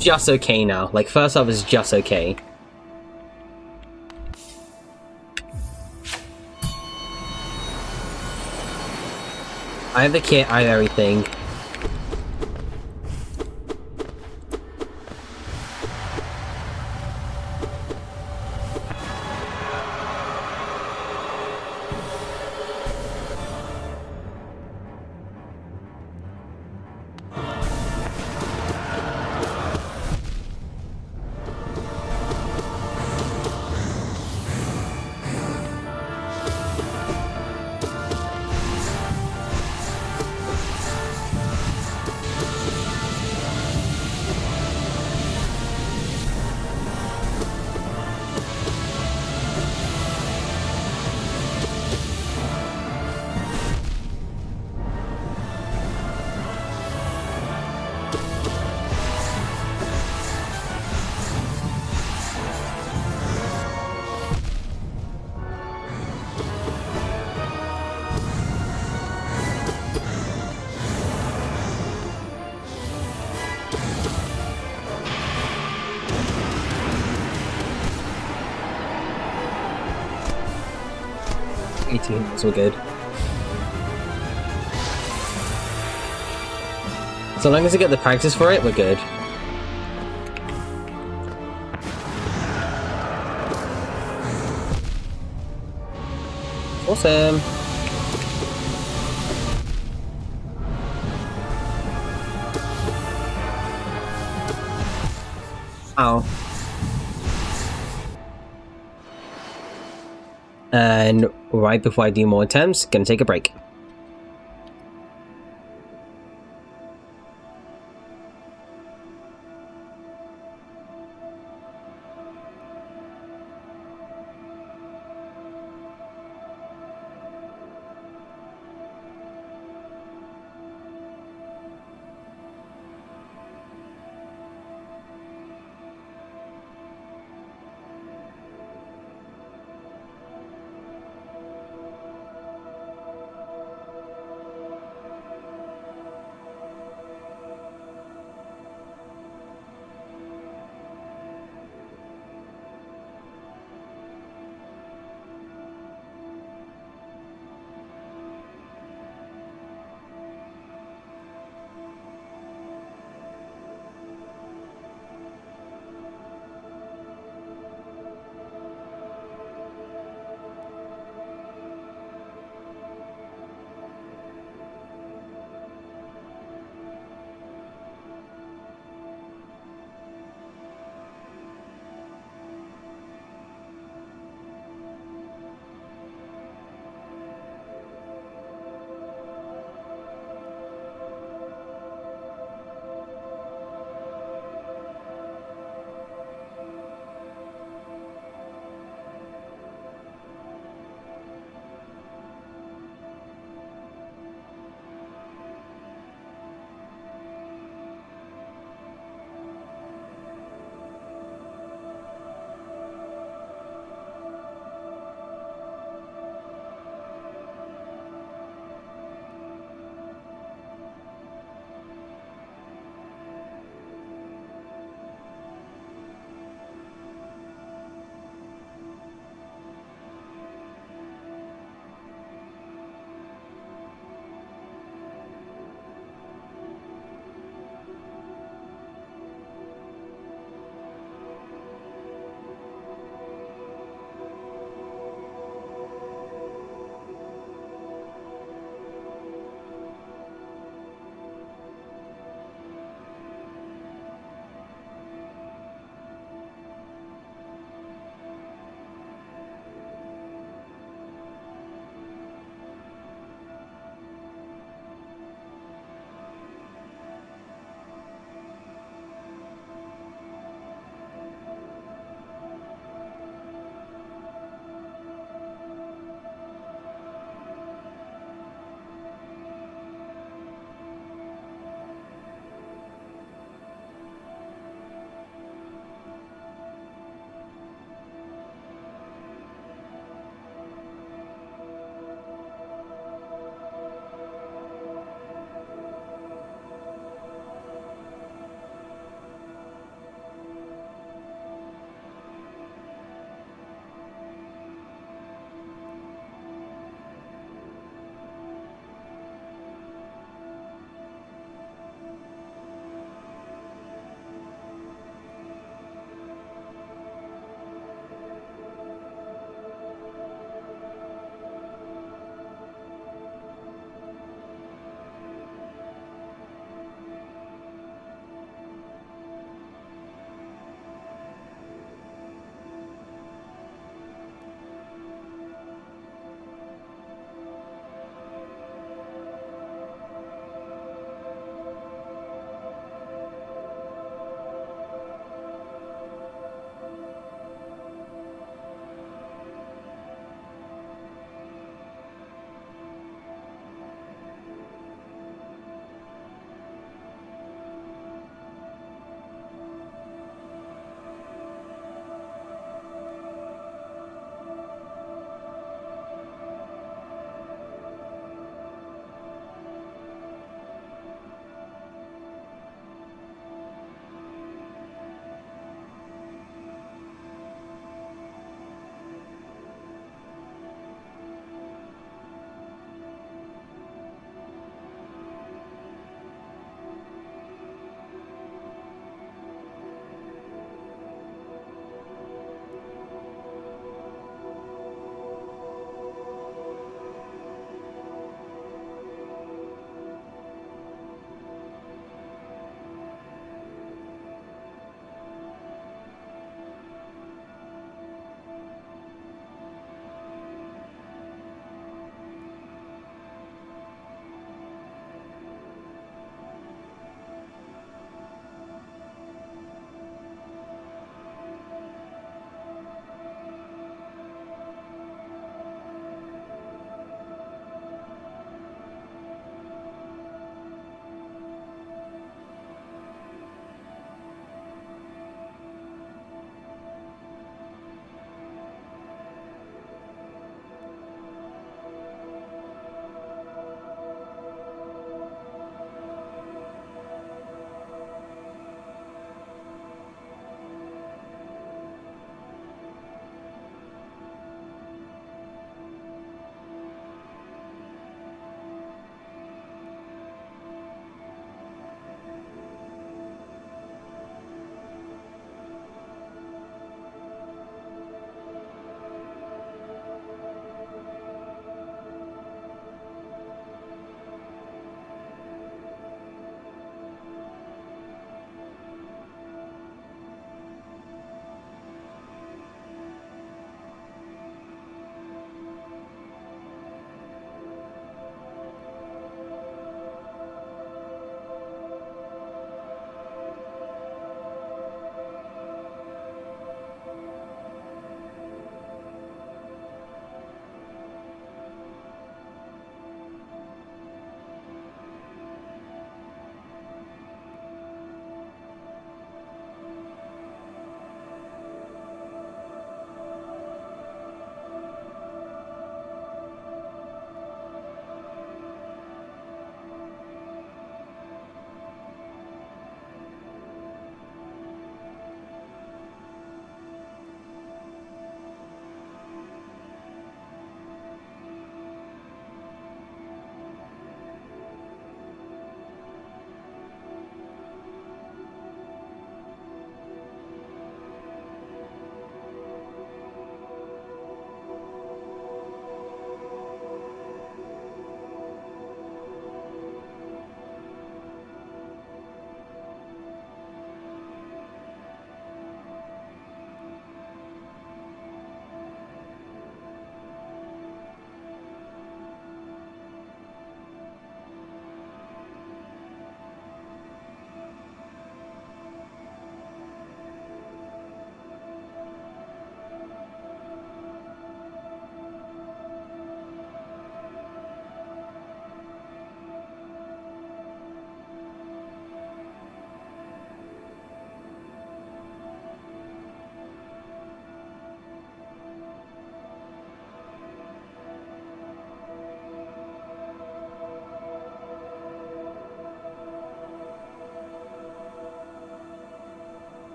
Just okay now. Like, first off is just okay. I have the kit, I have everything. Those were good. So long as I get the practice for it, we're good. Awesome. Ow. And right before I do more attempts, gonna take a break.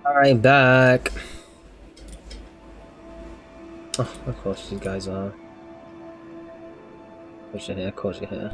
I'm back. Oh, of course you guys are. Of course you're here, of course you're here.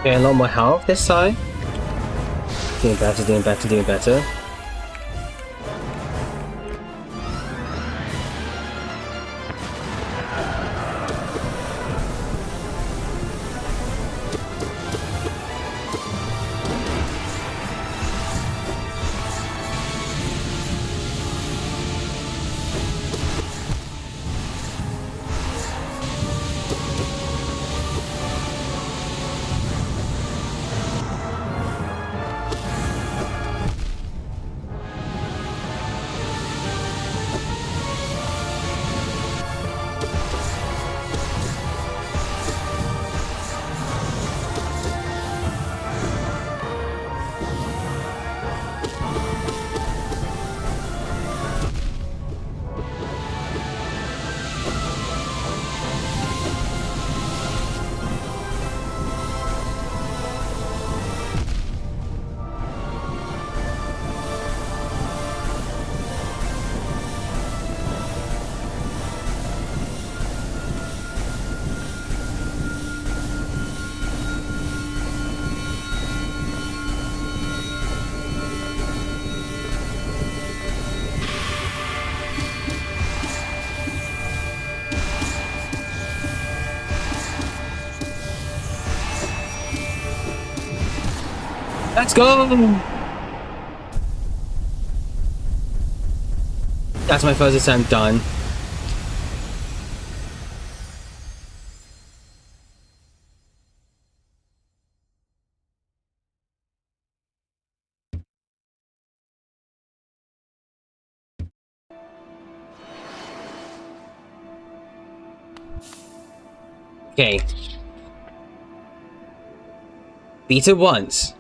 Okay, a lot more health this time. Doing better, doing better, doing better. Let's go! That's my first attempt done. Okay. Beat it once.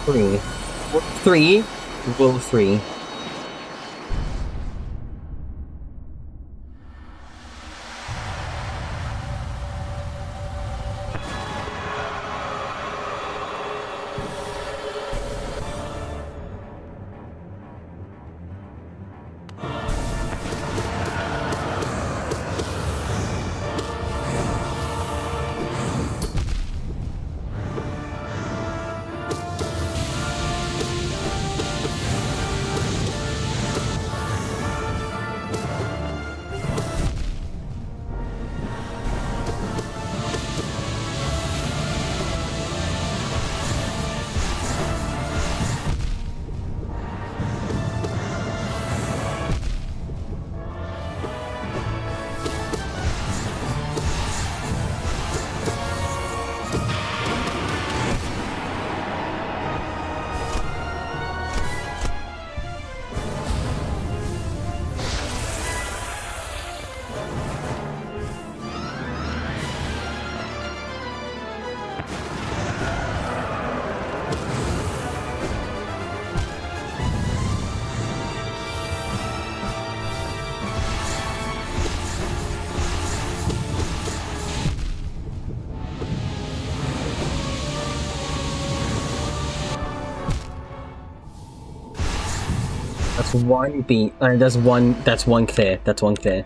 Three. Three. Roll three. one bean. That's one. That's one clear. That's one clear.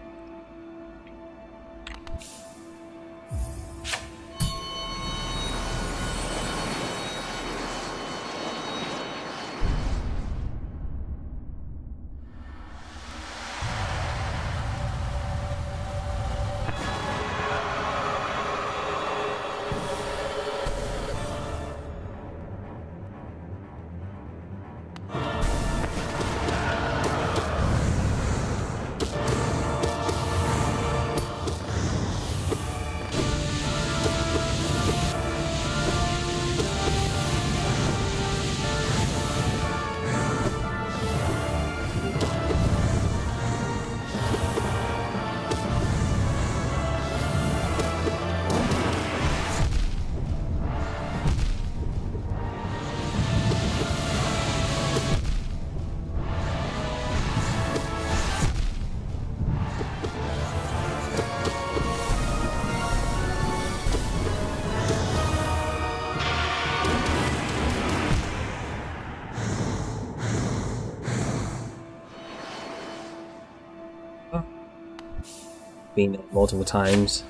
Been there multiple times.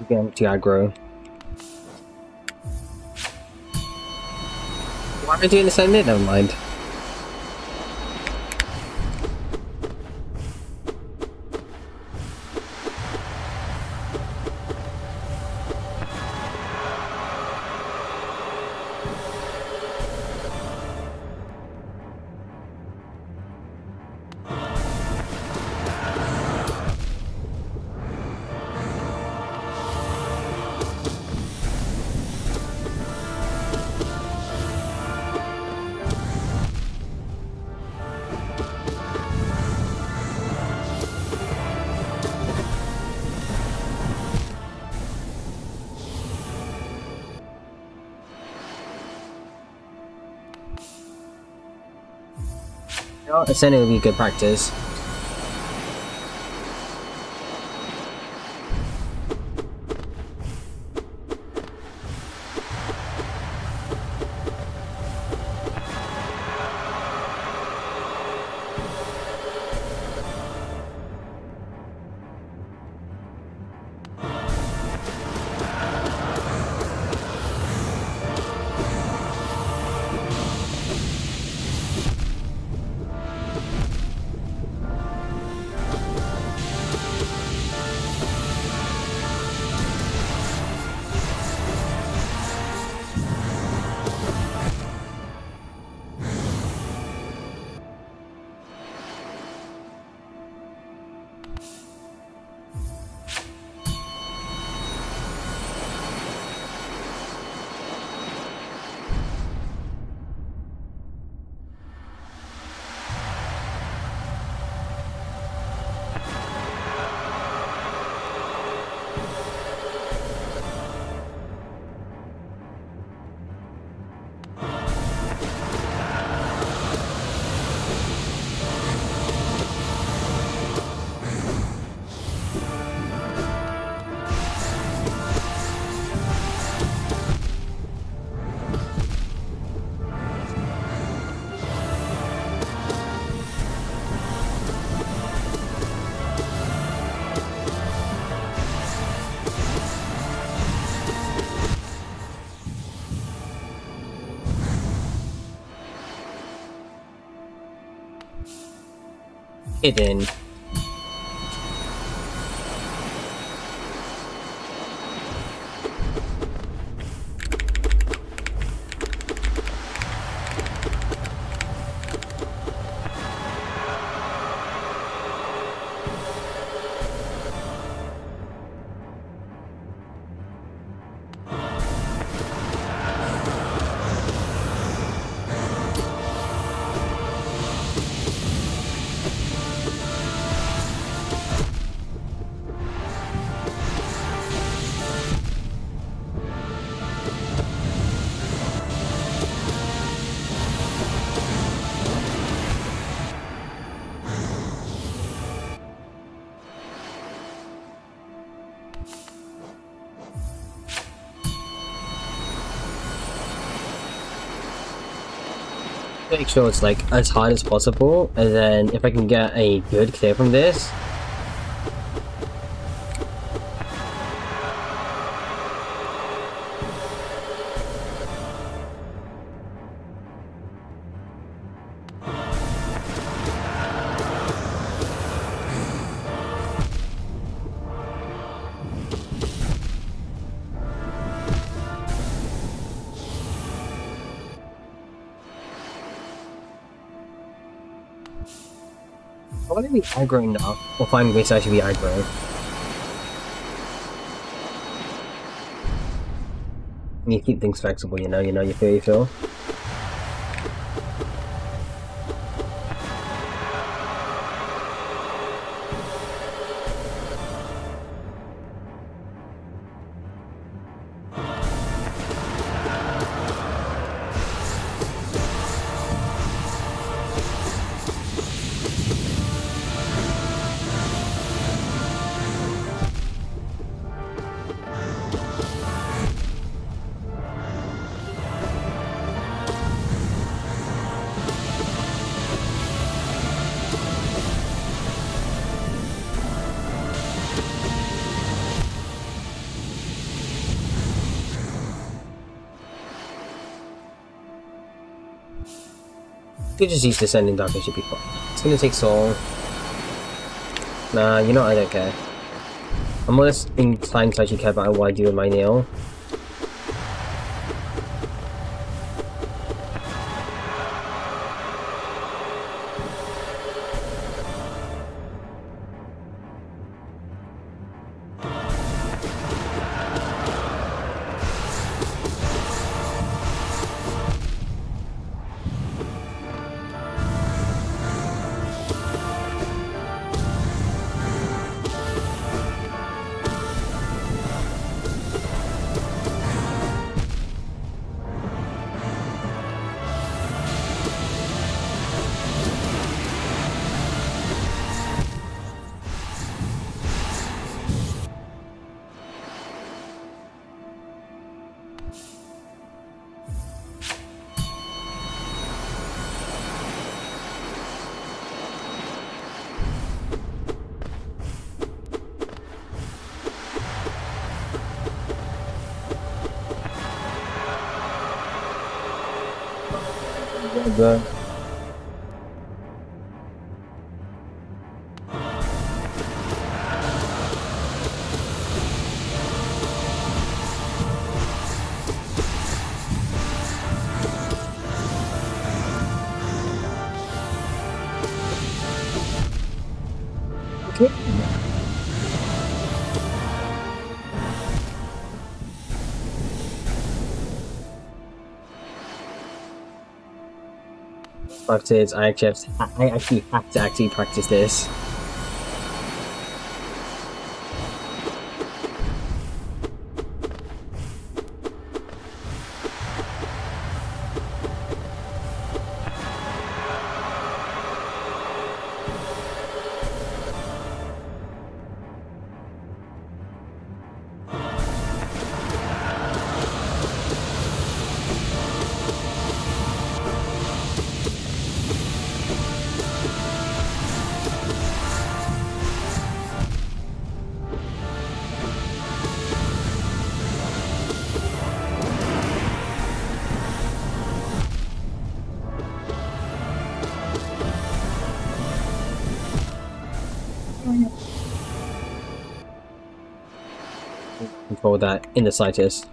Getting to aggro. Why am I doing the same bit? Never mind. I said it would be good practice. hidden. Make sure it's like as hard as possible, and then if I can get a good clear from this. I want to be aggro enough, or find ways to actually be aggro. You keep things flexible, you feel. Could just use Descending Dark, it should be fine. It's gonna take so long. Nah, I don't care. I'm less inclined to actually care about what I do with my nail. The practice, I actually have to actually practice this. control that in the slightest.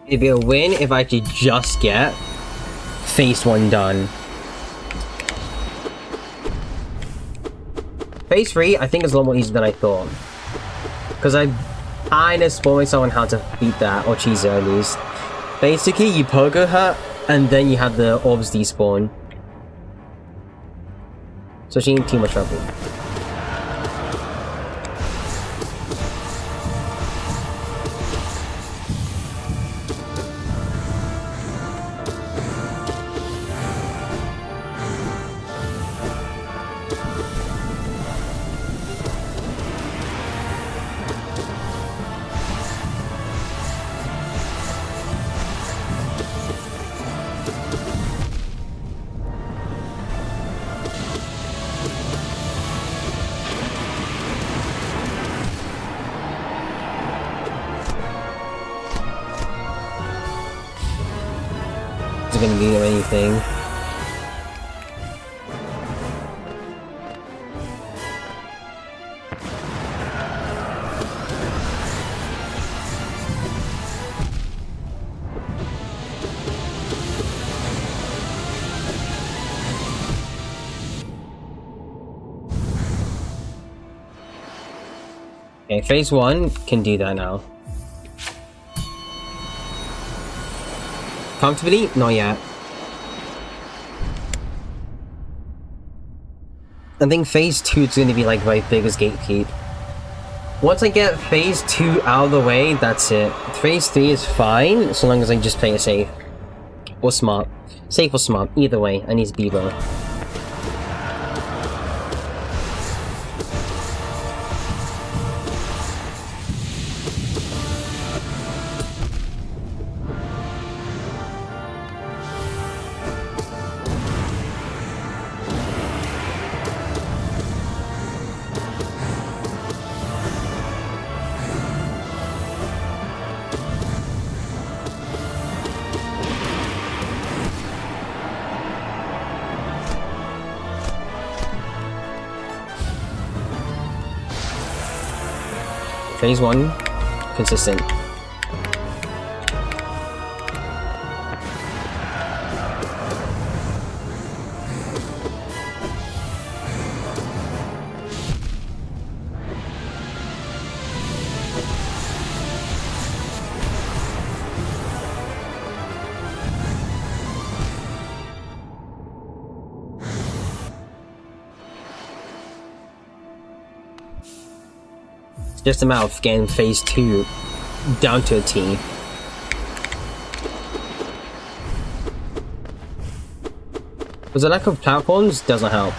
It'd be a win if I could just get phase 1 done. Phase 3, I think is a lot more easier than I thought. Because I kinda spoiled myself on how to beat that, or cheese it at least. Basically, you pogo her, and then you have the orbs despawn. So she ain't too much trouble. Isn't gonna do anything. Okay, phase 1 can do that now. Comfortably? Not yet. I think phase 2 is going to be like my biggest gatekeep. Once I get phase 2 out of the way, that's it. Phase 3 is fine, so long as I just play it safe. Or smart. Safe or smart, either way, I need to be both. Phase 1, consistent. Just a matter of getting phase 2 down to a T. Because the lack of platforms doesn't help.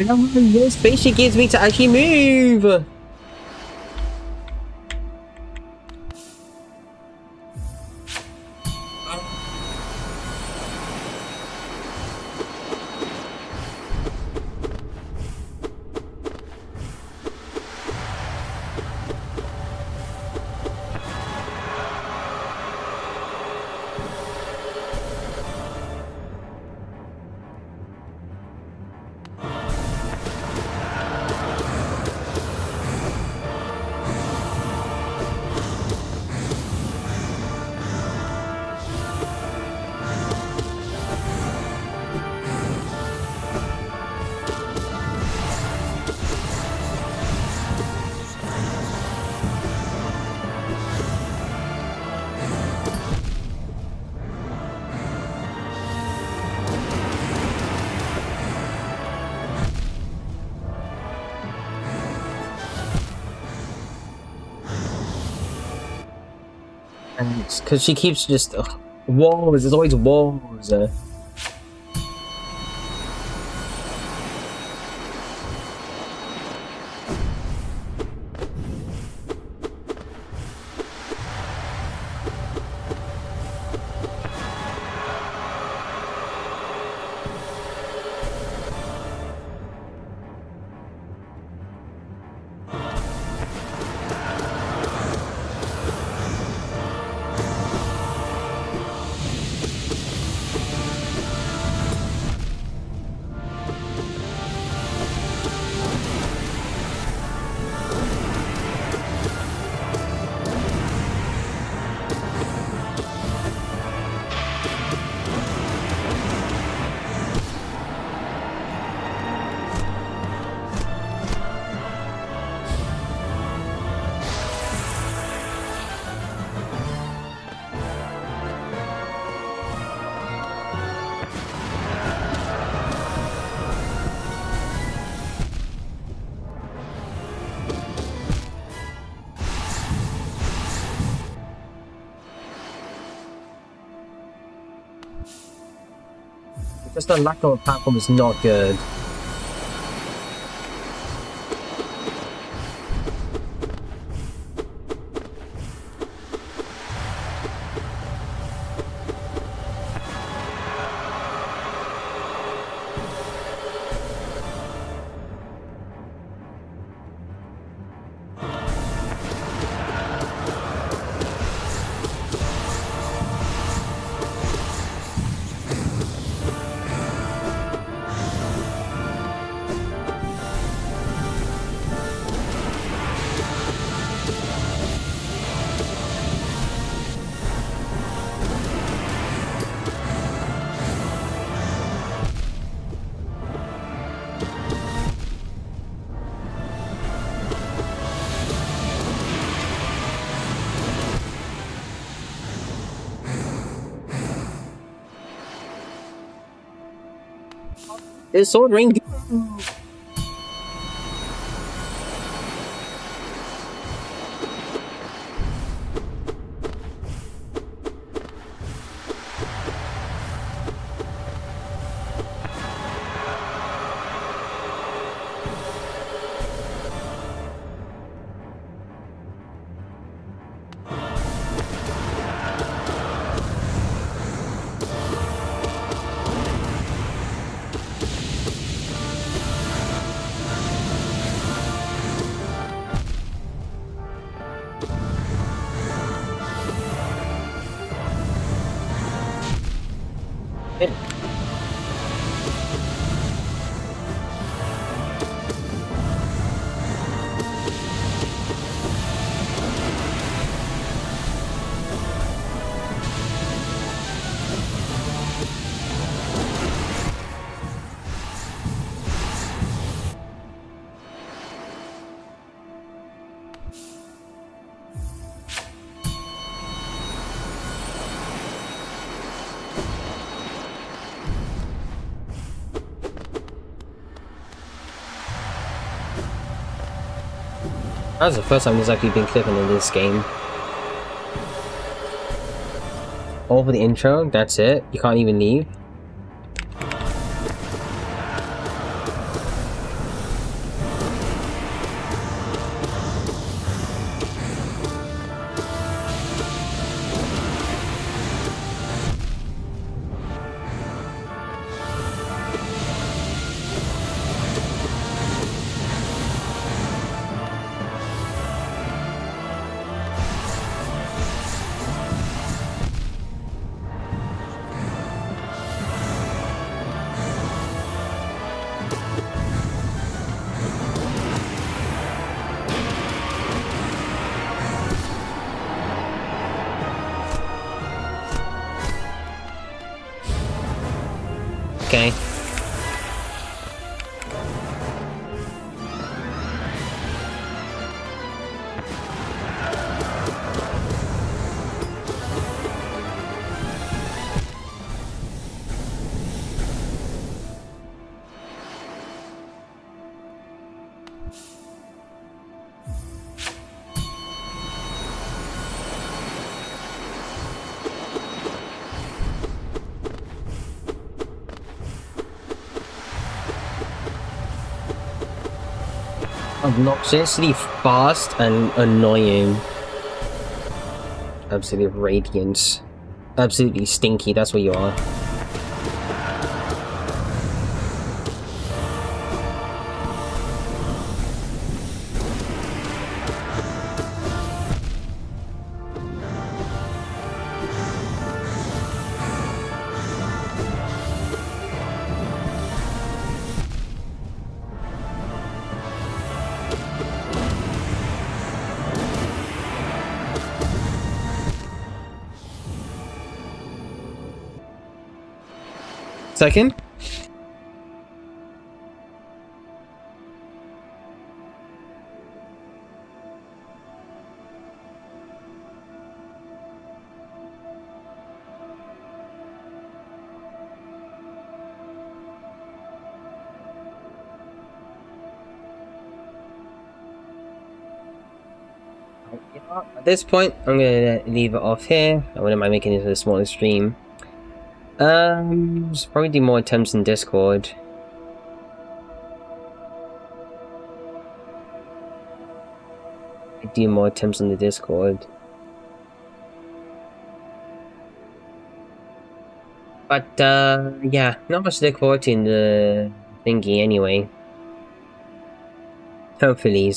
I don't want more space she gives me to actually move. Because she keeps just walls. There's always walls. Just the lack of a platform is not good. Is Sword Ring good? That's the first time there's actually been clipping in this game. All for the intro, that's it. You can't even leave. okay. Obnoxiously fast and annoying. Absolute radiance. Absolutely stinky, that's what you are. Second? At this point, I'm gonna leave it off here. I wouldn't mind making it a smaller stream. Just probably do more attempts in Discord. Do more attempts on the Discord. But, yeah, not much to look forward to in the thingy anyway. Hopefully.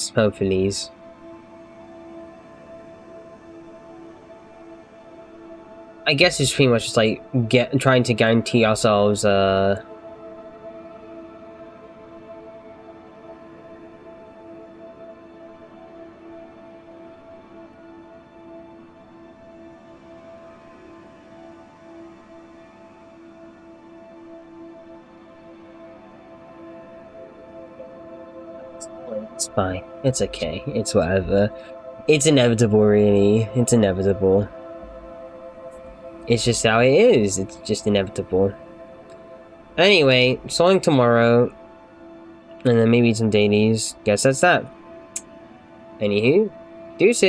I guess it's pretty much just like trying to guarantee ourselves it's fine. It's okay. It's whatever. It's inevitable, really. It's inevitable. It's just how it is. It's just inevitable. Anyway, sewing tomorrow. And then maybe some dailies. Guess that's that. Anywho, deuces!